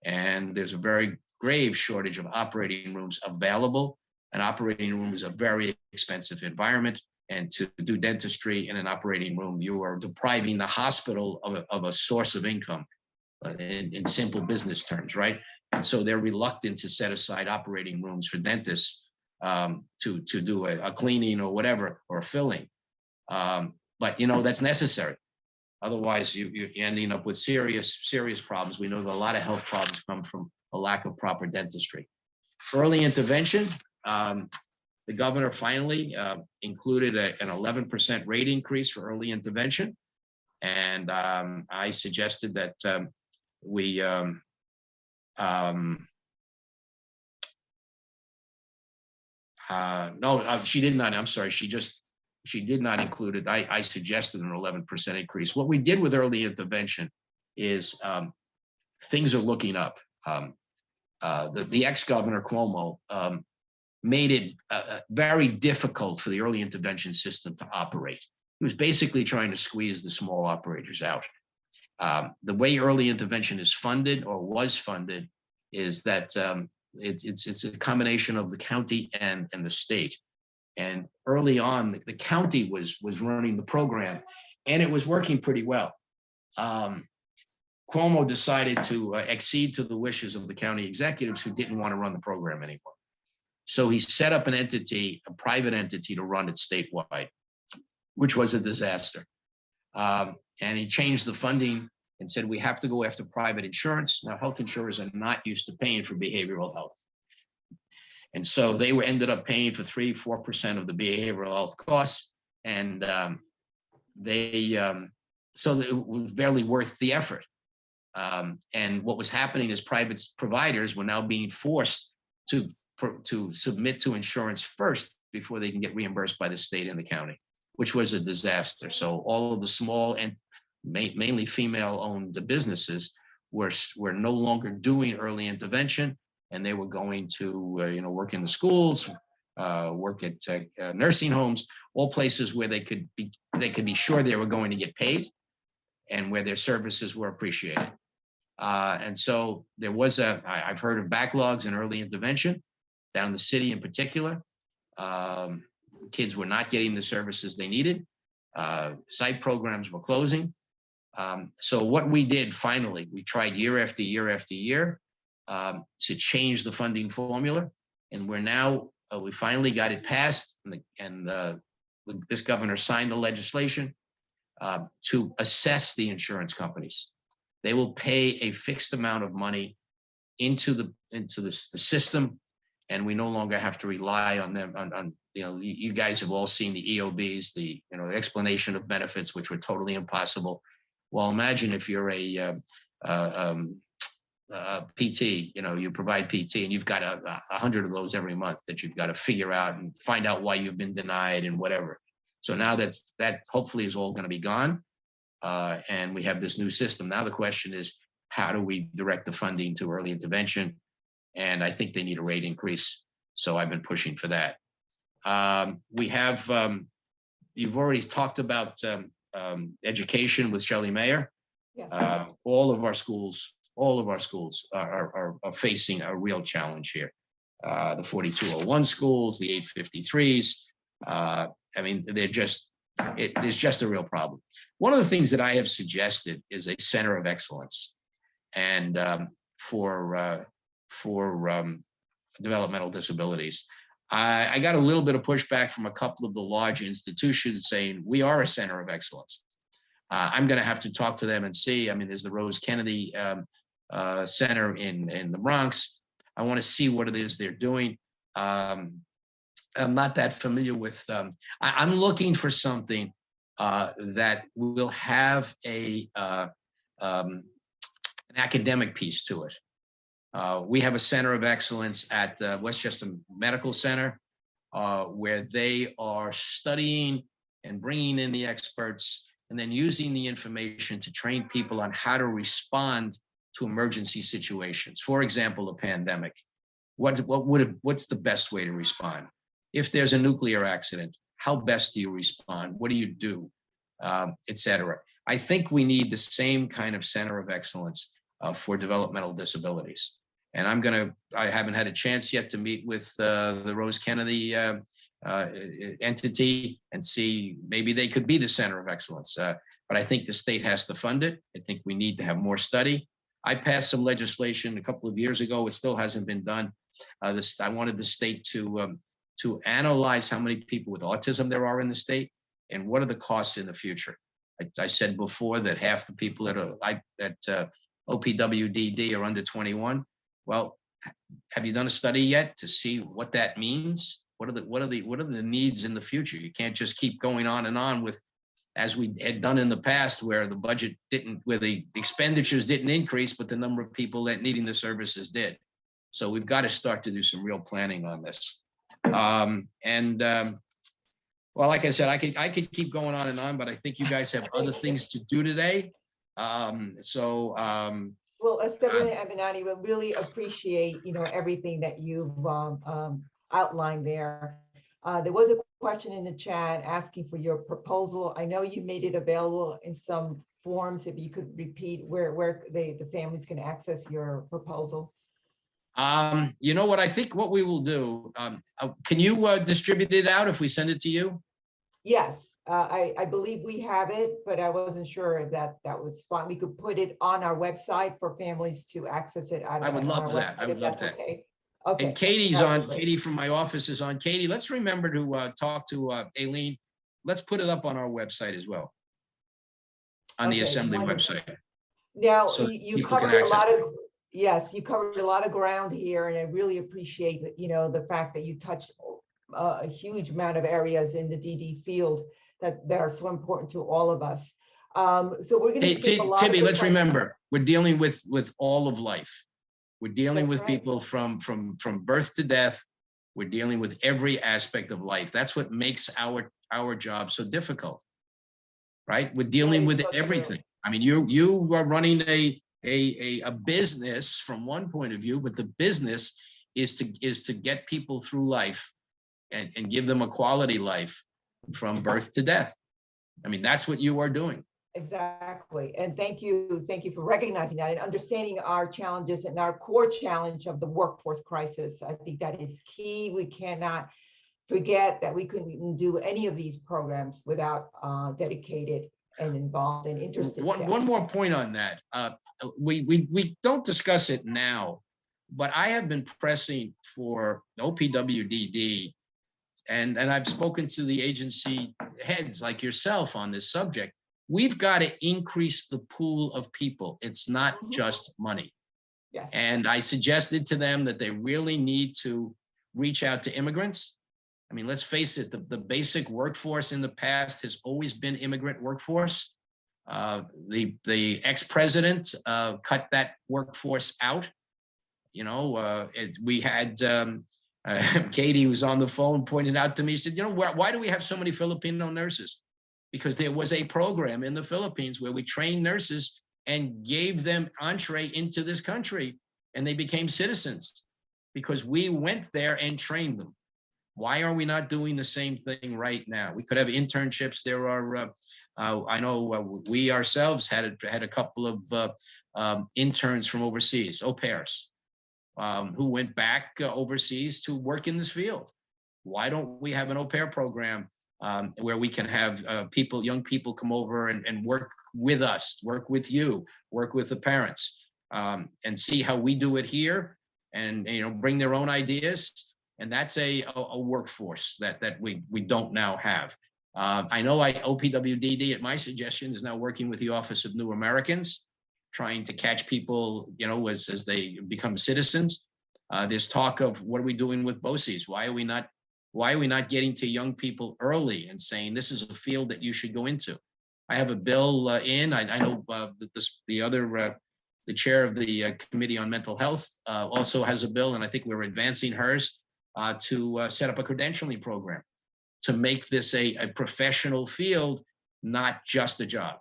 And there's a very grave shortage of operating rooms available. An operating room is a very expensive environment. And to do dentistry in an operating room, you are depriving the hospital of a source of income. In simple business terms, right? And so they're reluctant to set aside operating rooms for dentists to do a cleaning or whatever, or a filling. But you know, that's necessary. Otherwise, you're ending up with serious problems. We know that a lot of health problems come from a lack of proper dentistry. Early intervention. The governor finally included an 11% rate increase for early intervention. And I suggested that she did not. I'm sorry. She did not include it. I suggested an 11% increase. What we did with early intervention is things are looking up. The ex-governor Cuomo made it very difficult for the early intervention system to operate. He was basically trying to squeeze the small operators out. The way early intervention is funded, or was funded, is that it's a combination of the county and the state. And early on, the county was running the program, and it was working pretty well. Cuomo decided to accede to the wishes of the county executives who didn't want to run the program anymore. So he set up an entity, a private entity, to run it statewide, which was a disaster. And he changed the funding and said, we have to go after private insurance. Now, health insurers are not used to paying for behavioral health. And so they ended up paying for 3-4% of the behavioral health costs. And so it was barely worth the effort. And what was happening is private providers were now being forced to submit to insurance first before they can get reimbursed by the state and the county, which was a disaster. So all of the small and mainly female-owned businesses were no longer doing early intervention, and they were going to work in the schools, work at nursing homes, all places where they could be sure they were going to get paid and where their services were appreciated. And so there was I've heard of backlogs in early intervention down in the city in particular. Kids were not getting the services they needed. Site programs were closing. So what we did finally, we tried year after year after year to change the funding formula. And we're now, we finally got it passed, and this governor signed the legislation to assess the insurance companies. They will pay a fixed amount of money into the system, and we no longer have to rely on them. You guys have all seen the EOBs, the explanation of benefits, which were totally impossible. Well, imagine if you're a PT, you provide PT, and you've got 100 of those every month that you've got to figure out and find out why you've been denied and whatever. So now that hopefully is all going to be gone. And we have this new system. Now the question is, how do we direct the funding to early intervention? And I think they need a rate increase. So I've been pushing for that. We have, you've already talked about education with Shelley Mayer. Yes. All of our schools are facing a real challenge here. The 4201 schools, the 853s. I mean, there's just a real problem. One of the things that I have suggested is a center of excellence, and for developmental disabilities. I got a little bit of pushback from a couple of the large institutions saying we are a center of excellence. I'm going to have to talk to them and see. I mean, there's the Rose Kennedy Center in the Bronx. I want to see what it is they're doing. I'm not that familiar with. I'm looking for something that will have an academic piece to it. We have a center of excellence at Westchester Medical Center, where they are studying and bringing in the experts and then using the information to train people on how to respond to emergency situations. For example, a pandemic. What's the best way to respond? If there's a nuclear accident, how best do you respond? What do you do? Et cetera. I think we need the same kind of center of excellence for developmental disabilities. And I haven't had a chance yet to meet with the Rose Kennedy entity and see maybe they could be the center of excellence. But I think the state has to fund it. I think we need to have more study. I passed some legislation a couple of years ago. It still hasn't been done. I wanted the state to analyze how many people with autism there are in the state and what are the costs in the future. I said before that half the people that OPWDD are under 21. Well, have you done a study yet to see what that means? What are the needs in the future? You can't just keep going on with, as we had done in the past, where the expenditures didn't increase, but the number of people that needing the services did. So we've got to start to do some real planning on this. Well, like I said, I could keep going on and on, but I think you guys have other things to do today. Well, Esteban Avenatti, we really appreciate, everything that you've outlined there. There was a question in the chat asking for your proposal. I know you made it available in some forms. If you could repeat where the families can access your proposal. You know what, I think what we will do, can you distribute it out if we send it to you? Yes, I believe we have it, but I wasn't sure that was fine. We could put it on our website for families to access it. I would love that. I would love that. Okay. Okay. And Katie's on, Absolutely. Katie from my office is on. Katie, let's remember to talk to Aileen. Let's put it up on our website as well, on the Okay, Assembly wonderful. website. Now, So you people can covered a access lot it. of, yes, you covered a lot of ground here, and I really appreciate that, the fact that you touched a huge amount of areas in the DD field that are so important to all of us. So we're going to skip a lot of Tibby, the let's questions. remember, we're dealing with all of life. We're dealing That's with right. people from birth to death. We're dealing with every aspect of life. That's what makes our job so difficult, right? We're dealing That is with so true. everything. I mean, you are running a business from one point of view, but the business is to get people through life and give them a quality life from birth to death. I mean, that's what you are doing. Exactly. And thank you for recognizing that and understanding our challenges and our core challenge of the workforce crisis. I think that is key. We cannot forget that we couldn't do any of these programs without dedicated and involved and interested staff. One more point on that. We don't discuss it now, but I have been pressing for OPWDD, and I've spoken to the agency heads like yourself on this subject. We've got to increase the pool of people. It's not just money. Yes. And I suggested to them that they really need to reach out to immigrants. I mean, let's face it, the basic workforce in the past has always been immigrant workforce. The ex-president cut that workforce out. We had Katie, who's on the phone, pointed out to me, said, why do we have so many Filipino nurses? Because there was a program in the Philippines where we trained nurses and gave them entree into this country, and they became citizens because we went there and trained them. Why are we not doing the same thing right now? We could have internships. There are, I know we ourselves had a couple of interns from overseas, au pairs, who went back overseas to work in this field. Why don't we have an au pair program where we can have young people come over and work with us, work with you, work with the parents, and see how we do it here, and bring their own ideas. And that's a workforce that we don't now have. I know OPWDD, at my suggestion, is now working with the Office of New Americans, trying to catch people, as they become citizens. There's talk of what are we doing with BOCES? Why are we not getting to young people early and saying this is a field that you should go into? I have a bill in. I know the chair of the Committee on Mental Health also has a bill, and I think we're advancing hers to set up a credentialing program to make this a professional field, not just a job,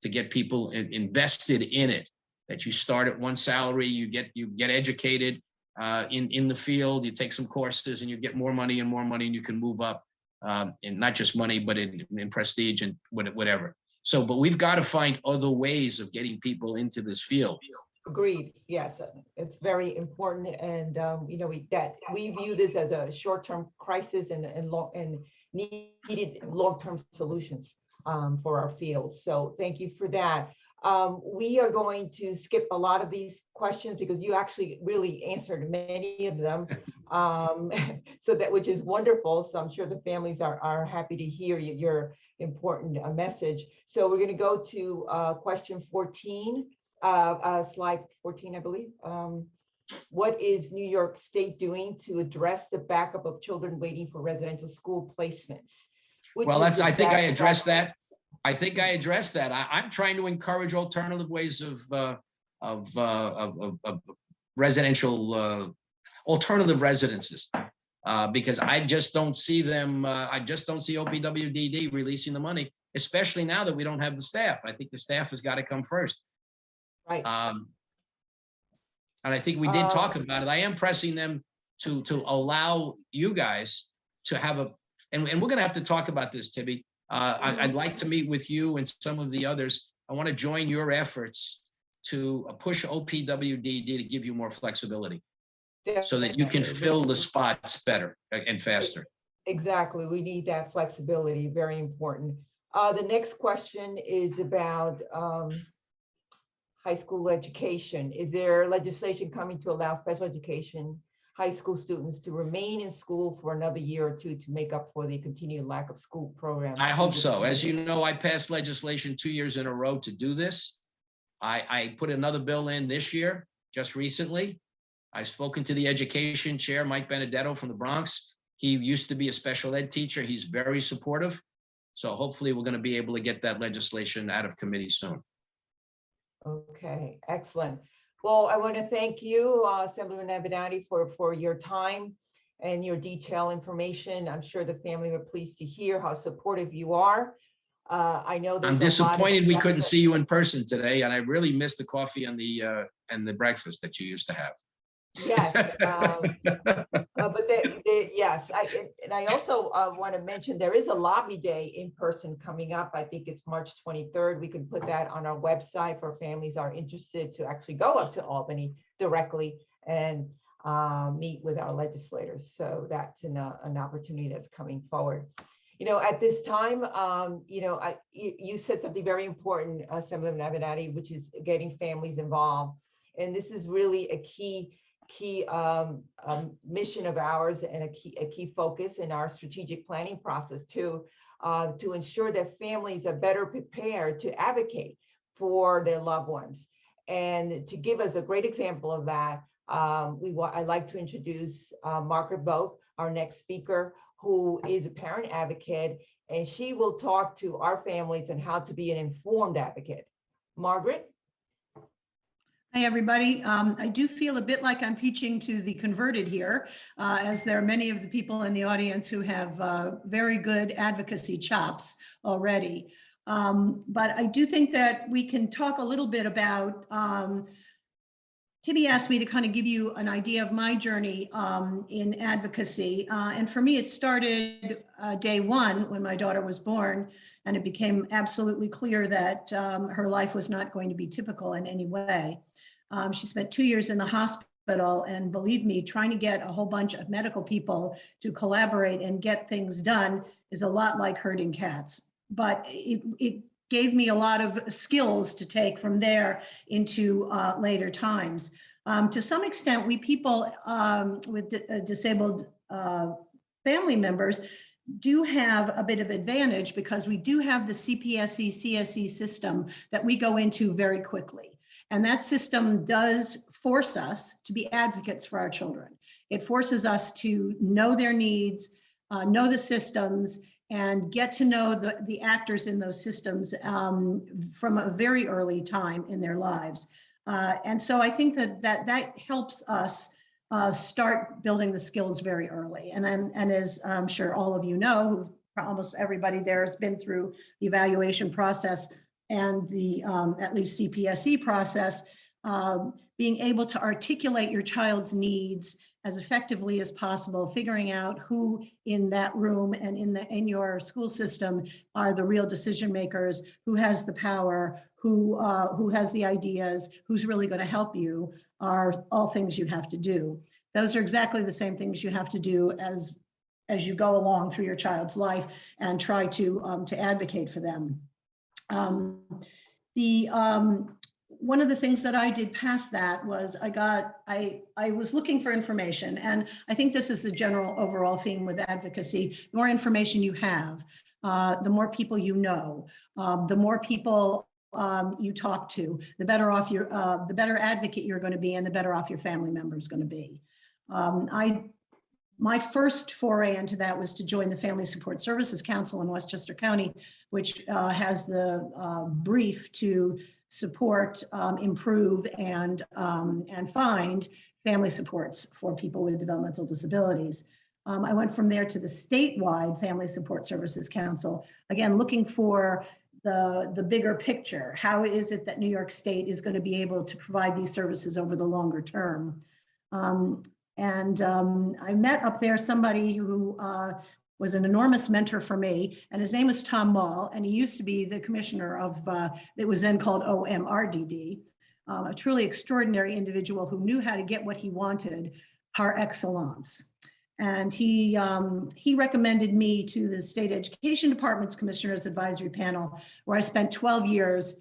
to get people invested in it. That you start at one salary, you get educated in the field, you take some courses, and you get more money, and you can move up, and not just money, but in prestige and whatever. So, but we've got to find other ways of getting people into this field. Agreed. Yes, it's very important, and we view this as a short-term crisis and needed long-term solutions for our field. So, thank you for that. We are going to skip a lot of these questions because you actually really answered many of them, which is wonderful. So I'm sure the families are happy to hear your important message. So we're going to go to question 14. Slide 14, I believe. What is New York State doing to address the backup of children waiting for residential school placements? Well, I think I addressed that. I'm trying to encourage alternative ways of residential alternative residences because I just don't see them. I just don't see OPWDD releasing the money, especially now that we don't have the staff. I think the staff has got to come first. Right. And I think we did talk about it. I am pressing them to allow you guys to have and we're going to have to talk about this, Tibby. I'd like to meet with you and some of the others. I want to join your efforts to push OPWDD to give you more flexibility so that you can fill the spots better and faster. Exactly. We need that flexibility. Very important. The next question is about high school education. Is there legislation coming to allow special education high school students to remain in school for another year or two to make up for the continued lack of school programs. I hope so. As you know, I passed legislation 2 years in a row to do this. I put another bill in this year, just recently. I've spoken to the education chair, Mike Benedetto from the Bronx. He used to be a special ed teacher. He's very supportive. So hopefully we're going to be able to get that legislation out of committee soon. Okay, excellent. Well, I want to thank you, Assemblyman Avenatti, for your time and your detailed information. I'm sure the family were pleased to hear how supportive you are. I know there's I'm a lot of disappointed we couldn't effort. see you in person today, and I really missed the coffee and the breakfast that you used to have. Yes, but yes, I also want to mention there is a lobby day in person coming up. I think it's March 23rd. We can put that on our website for families are interested to actually go up to Albany directly and meet with our legislators. So that's an opportunity that's coming forward. You know, at this time, you know, you said something very important, Assemblyman Avenatti, which is getting families involved. And this is really a key mission of ours and a key focus in our strategic planning process to ensure that families are better prepared to advocate for their loved ones. And to give us a great example of that, I'd like to introduce Margaret Boak, our next speaker, who is a parent advocate, and she will talk to our families on how to be an informed advocate. Margaret? Hi, everybody. I do feel a bit like I'm preaching to the converted here, as there are many of the people in the audience who have very good advocacy chops already. But I do think that we can talk a little bit about Tibby asked me to kind of give you an idea of my journey in advocacy. And for me, it started day one when my daughter was born, and it became absolutely clear that her life was not going to be typical in any way. She spent 2 years in the hospital, and believe me, trying to get a whole bunch of medical people to collaborate and get things done is a lot like herding cats. But it gave me a lot of skills to take from there into later times. To some extent, we people with disabled family members do have a bit of advantage because we do have the CPSE, CSE system that we go into very quickly. And that system does force us to be advocates for our children. It forces us to know their needs, know the systems, and get to know the actors in those systems from a very early time in their lives. And so I think that helps us start building the skills very early. And as I'm sure all of you know, almost everybody there has been through the evaluation process and the at least CPSE process, being able to articulate your child's needs as effectively as possible, figuring out who in that room and in your school system are the real decision makers, who has the power, who has the ideas, who's really going to help you, are all things you have to do. Those are exactly the same things you have to do as you go along through your child's life and try to advocate for them. One of the things that I did past that was I was looking for information, and I think this is the general overall theme with advocacy. The more information you have, the more people you know, the more people you talk to, the better off the better advocate you're going to be, and the better off your family member is going to be. My first foray into that was to join the Family Support Services Council in Westchester County, which has the brief to support, improve, and find family supports for people with developmental disabilities. I went from there to the statewide Family Support Services Council, again, looking for the bigger picture. How is it that New York State is going to be able to provide these services over the longer term? I met up there somebody who was an enormous mentor for me, and his name is Tom Mall, and he used to be the commissioner of, it was then called OMRDD, a truly extraordinary individual who knew how to get what he wanted par excellence. And he recommended me to the State Education Department's Commissioners Advisory Panel, where I spent 12 years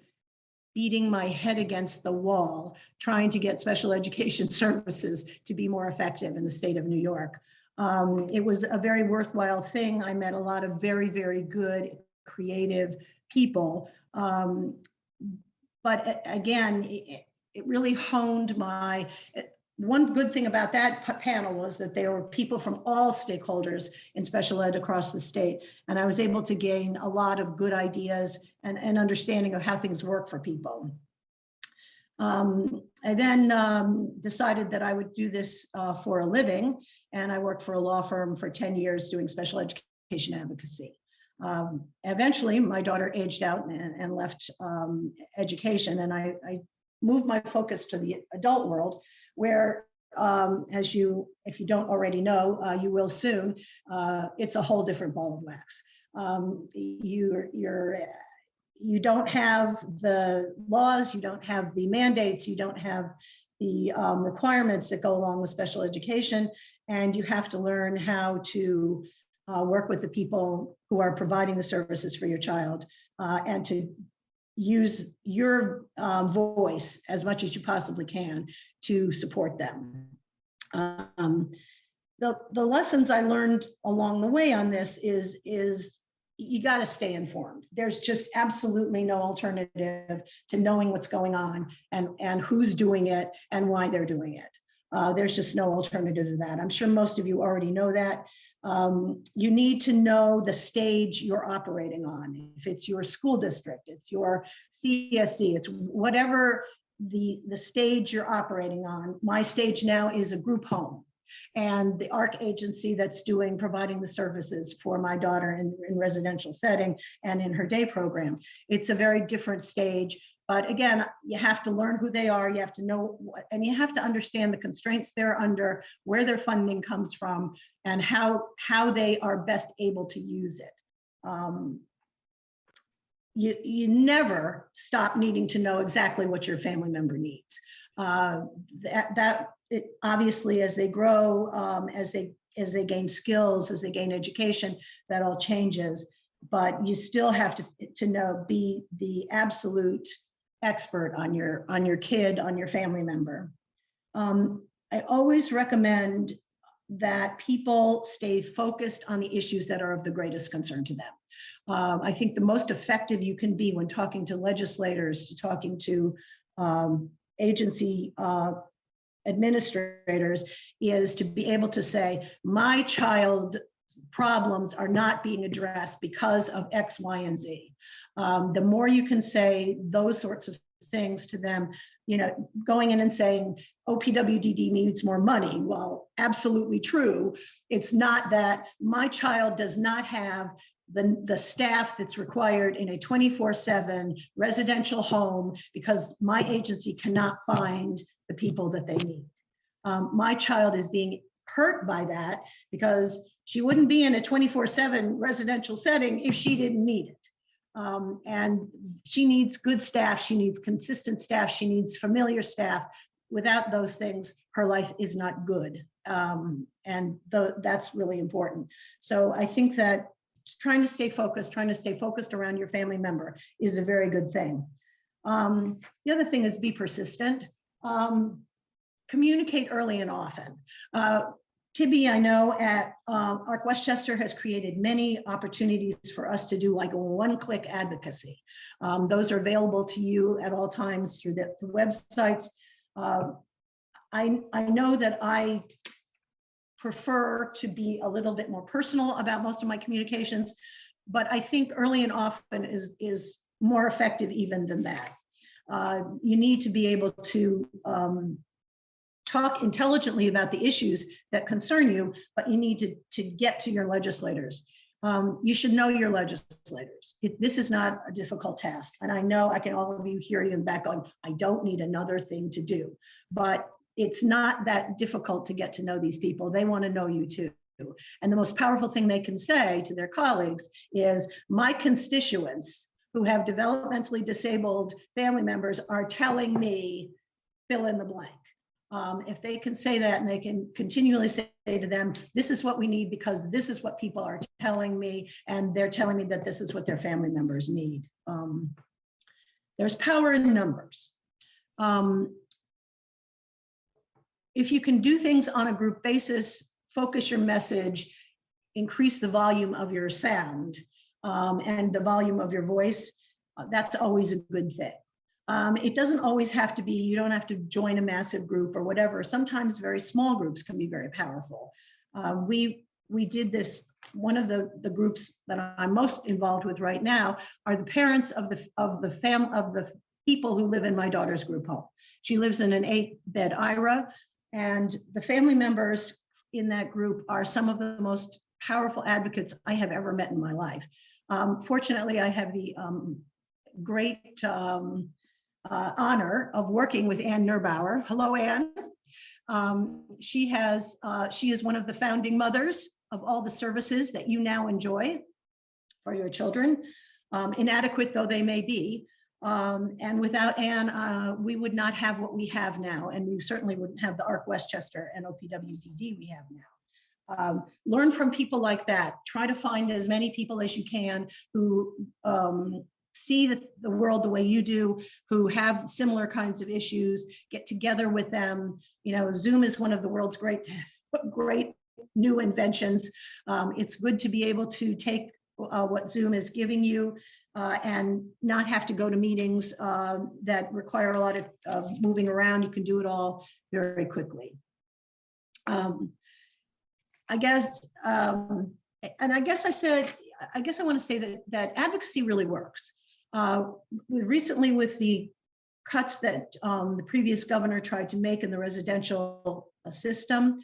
beating my head against the wall, trying to get special education services to be more effective in the state of New York. It was a very worthwhile thing. I met a lot of very, very good, creative people. But again, it really honed my, one good thing about that panel was that there were people from all stakeholders in special ed across the state. And I was able to gain a lot of good ideas and understanding of how things work for people. I then decided that I would do this for a living. And I worked for a law firm for 10 years doing special education advocacy. Eventually, my daughter aged out and left education, and I moved my focus to the adult world, where, if you don't already know, you will soon. It's a whole different ball of wax. You don't have the laws, you don't have the mandates, you don't have the requirements that go along with special education, and you have to learn how to work with the people who are providing the services for your child, and to use your voice as much as you possibly can to support them. The lessons I learned along the way on this is you got to stay informed. There's just absolutely no alternative to knowing what's going on and who's doing it and why they're doing it. There's just no alternative to that. I'm sure most of you already know that. You need to know the stage you're operating on. If it's your school district, it's your CSC, it's whatever the stage you're operating on. My stage now is a group home. And the ARC agency that's providing the services for my daughter in residential setting and in her day program. It's a very different stage. But again, you have to learn who they are. You have to know, and you have to understand the constraints they're under, where their funding comes from, and how they are best able to use it. You never stop needing to know exactly what your family member needs. It obviously, as they grow, as they gain skills, as they gain education, that all changes. But you still have to know, be the absolute expert on your kid, on your family member. I always recommend that people stay focused on the issues that are of the greatest concern to them. I think the most effective you can be when talking to legislators, to talking to agency administrators, is to be able to say, my child's problems are not being addressed because of X, Y, and Z. The more you can say those sorts of things to them, going in and saying, OPWDD needs more money. Well, absolutely true. It's not that my child does not have the staff that's required in a 24/7 residential home because my agency cannot find the people that they need. My child is being hurt by that because she wouldn't be in a 24/7 residential setting if she didn't need it. And she needs good staff, she needs consistent staff, she needs familiar staff. Without those things, her life is not good. And that's really important. So I think that trying to stay focused around your family member is a very good thing. The other thing is be persistent. Communicate early and often. Tibby, I know at ARC Westchester has created many opportunities for us to do like a one-click advocacy. Those are available to you at all times through the websites. I know that I prefer to be a little bit more personal about most of my communications, but I think early and often is more effective even than that. You need to be able to talk intelligently about the issues that concern you, but you need to get to your legislators. You should know your legislators. This is not a difficult task. And I know all of you hear you in the back going, I don't need another thing to do. But it's not that difficult to get to know these people. They want to know you too. And the most powerful thing they can say to their colleagues is, my constituents who have developmentally disabled family members are telling me, fill in the blank. If they can say that, and they can continually say to them, this is what we need because this is what people are telling me, and they're telling me that this is what their family members need. There's power in numbers. If you can do things on a group basis, focus your message, increase the volume of your sound and the volume of your voice, that's always a good thing. It doesn't always have to be, you don't have to join a massive group or whatever. Sometimes very small groups can be very powerful. We did this, one of the groups that I'm most involved with right now are the parents of the people who live in my daughter's group home. She lives in an 8-bed IRA, and the family members in that group are some of the most powerful advocates I have ever met in my life. Fortunately, I have the great honor of working with Ann Nerbauer. Hello, Ann. She is one of the founding mothers of all the services that you now enjoy for your children, inadequate though they may be. And without Ann, we would not have what we have now, and we certainly wouldn't have the ARC Westchester and OPWDD we have now. Learn from people like that. Try to find as many people as you can who see the world the way you do, who have similar kinds of issues, get together with them. You know, Zoom is one of the world's great new inventions. It's good to be able to take what Zoom is giving you and not have to go to meetings that require a lot of moving around. You can do it all very quickly. I guess I want to say that advocacy really works. Recently, with the cuts that the previous governor tried to make in the residential system,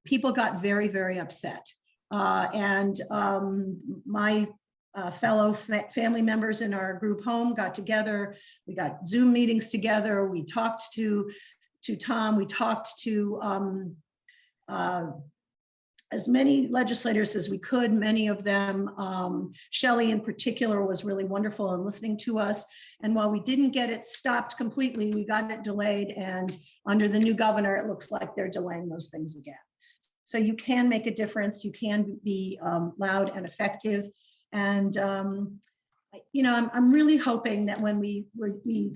people got very, very upset. And my fellow family members in our group home got together. We got Zoom meetings together. We talked to Tom. We talked to as many legislators as we could. Many of them, Shelley in particular, was really wonderful in listening to us. And while we didn't get it stopped completely, we got it delayed. And under the new governor, it looks like they're delaying those things again. So you can make a difference. You can be loud and effective. And you know, I'm really hoping that when we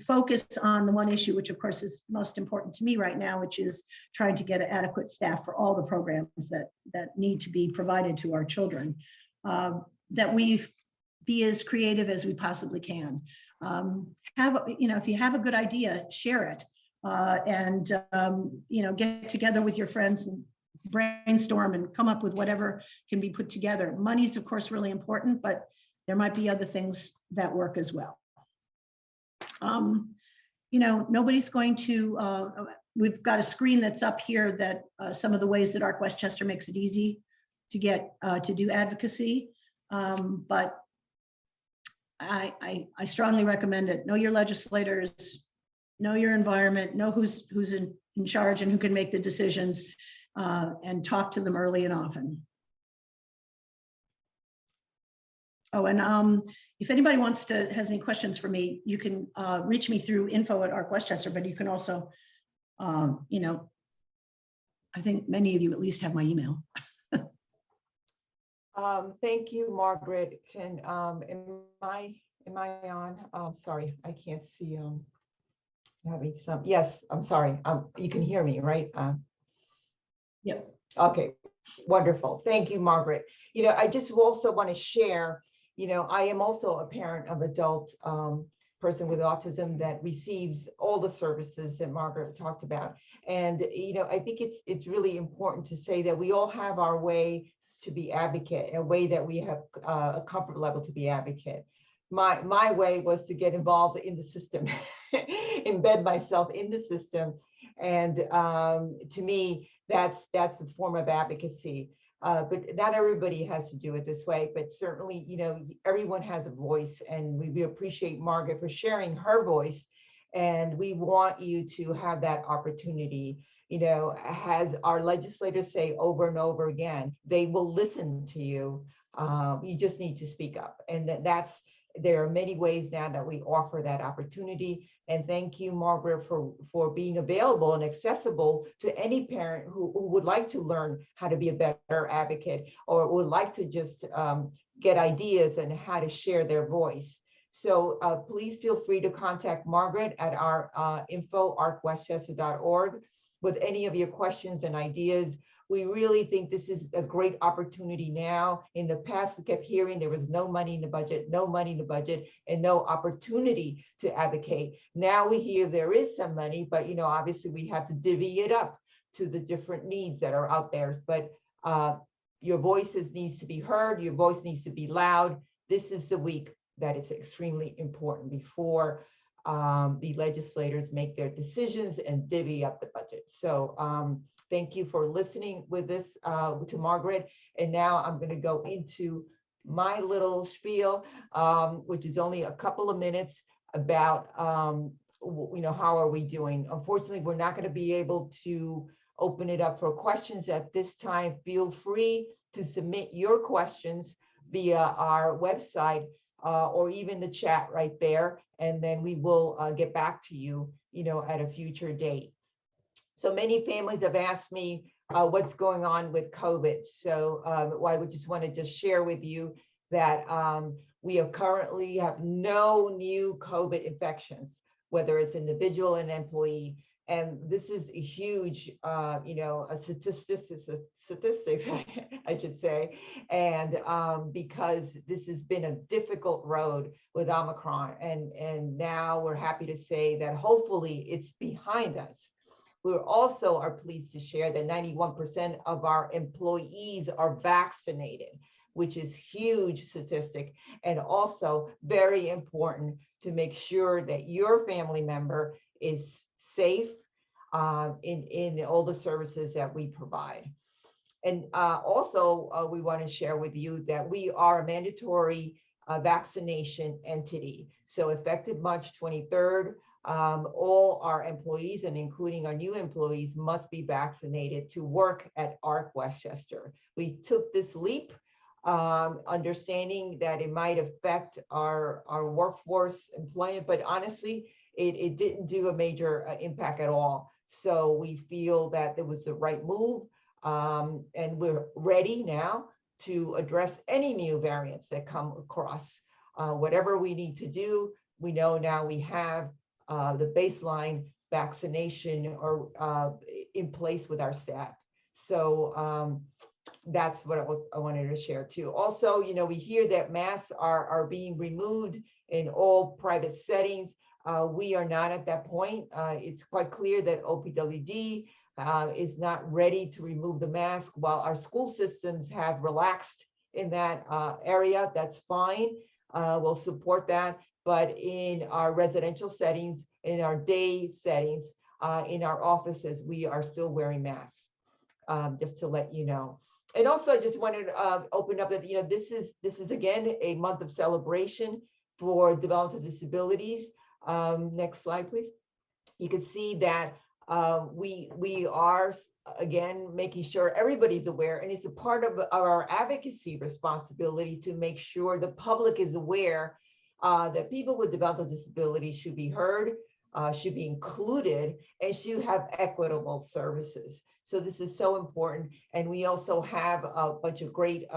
focus on the one issue, which of course is most important to me right now, which is trying to get adequate staff for all the programs that need to be provided to our children, that we be as creative as we possibly can. If you have a good idea, share it, and get together with your friends and brainstorm and come up with whatever can be put together. Money's of course really important, but there might be other things that work as well. Nobody's going to, we've got a screen that's up here that some of the ways that ARC Westchester makes it easy to get to do advocacy. But I strongly recommend it. Know your legislators, know your environment, know who's in charge and who can make the decisions, and talk to them early and often. Oh, and if anybody has any questions for me, you can reach me through info@ARC Westchester, but you can also, I think many of you at least have my email. Thank you, Margaret. Am I on? Sorry, I can't see. Having some. Yes, I'm sorry. You can hear me, right? Yep. Okay, wonderful. Thank you, Margaret. I just also want to share. I am also a parent of adult person with autism that receives all the services that Margaret talked about. And, I think it's really important to say that we all have our way to be advocate, a way that we have a comfort level to be advocate. My way was to get involved in the system, embed myself in the system. And to me, that's the form of advocacy. But not everybody has to do it this way, but certainly, everyone has a voice, and we appreciate Margaret for sharing her voice. And we want you to have that opportunity. As our legislators say over and over again, they will listen to you. You just need to speak up. And there are many ways now that we offer that opportunity. And thank you, Margaret, for being available and accessible to any parent who would like to learn how to be a better advocate, or would like to just get ideas and how to share their voice. So please feel free to contact Margaret at our info@arcwestchester.org with any of your questions and ideas. We really think this is a great opportunity now. In the past, we kept hearing there was no money in the budget, no money in the budget, and no opportunity to advocate. Now we hear there is some money, but obviously we have to divvy it up to the different needs that are out there. But your voices needs to be heard. Your voice needs to be loud. This is the week that it's extremely important before the legislators make their decisions and divvy up the budget. So thank you for listening with this to Margaret. And now I'm going to go into my little spiel, which is only a couple of minutes about, how are we doing? Unfortunately, we're not going to be able to open it up for questions at this time. Feel free to submit your questions via our website or even the chat right there. And then we will get back to you, at a future date. So many families have asked me what's going on with COVID. So I would just want to just share with you that we currently have no new COVID infections, whether it's individual and employee. And this is a huge, a statistics, I should say. And because this has been a difficult road with Omicron. And now we're happy to say that hopefully it's behind us. We also are pleased to share that 91% of our employees are vaccinated, which is huge statistic, and also very important to make sure that your family member is safe in all the services that we provide. And also we want to share with you that we are a mandatory vaccination entity. So effective March 23rd, all our employees, and including our new employees, must be vaccinated to work at ARC Westchester. We took this leap, understanding that it might affect our workforce employment, but honestly, it didn't do a major impact at all. So we feel that it was the right move, and we're ready now to address any new variants that come across. Whatever we need to do, we know now we have the baseline vaccination or in place with our staff. So that's what I wanted to share too. Also, we hear that masks are being removed in all private settings. We are not at that point. It's quite clear that OPWD is not ready to remove the mask. While our school systems have relaxed in that area, that's fine. We'll support that. But in our residential settings, in our day settings, in our offices, we are still wearing masks, just to let you know. And also, I just wanted to open up that, this is again, a month of celebration for developmental disabilities. Next slide, please. You can see that we are, again, making sure everybody's aware, and it's a part of our advocacy responsibility to make sure the public is aware that people with developmental disabilities should be heard, should be included, and should have equitable services. So this is so important. And we also have a bunch of great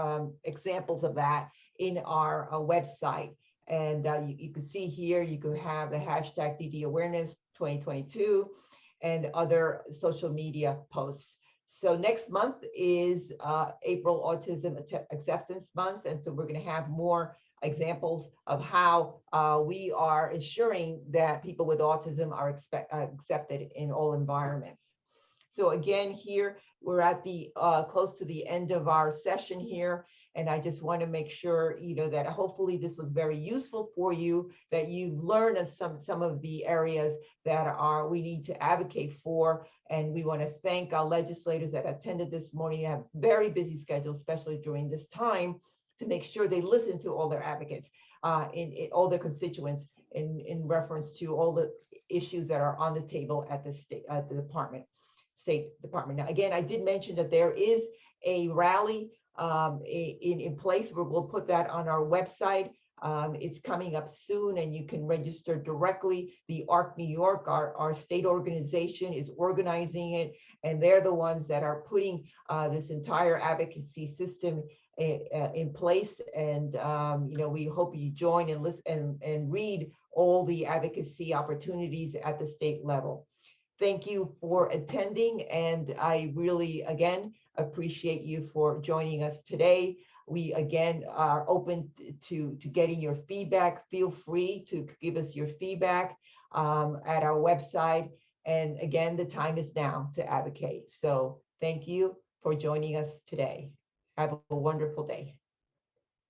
examples of that in our website. And you can see here, you can have the hashtag DD Awareness 2022 and other social media posts. So next month is April Autism Acceptance Month. And so we're going to have more examples of how we are ensuring that people with autism are accepted in all environments. So again, here we're at the close to the end of our session here. And I just want to make sure, that hopefully this was very useful for you, that you've learned of some of the areas that we need to advocate for. And we want to thank our legislators that attended this morning. They have very busy schedules, especially during this time, to make sure they listen to all their advocates, in all their constituents in reference to all the issues that are on the table at the State Department. Now, again, I did mention that there is a rally in place where we'll put that on our website. It's coming up soon, and you can register directly. The ARC New York, our state organization, is organizing it, and they're the ones that are putting this entire advocacy system in place. And, we hope you join and listen and read all the advocacy opportunities at the state level. Thank you for attending, and I really, again, appreciate you for joining us today. We, again, are open to getting your feedback. Feel free to give us your feedback at our website. And again, the time is now to advocate. So thank you for joining us today. Have a wonderful day.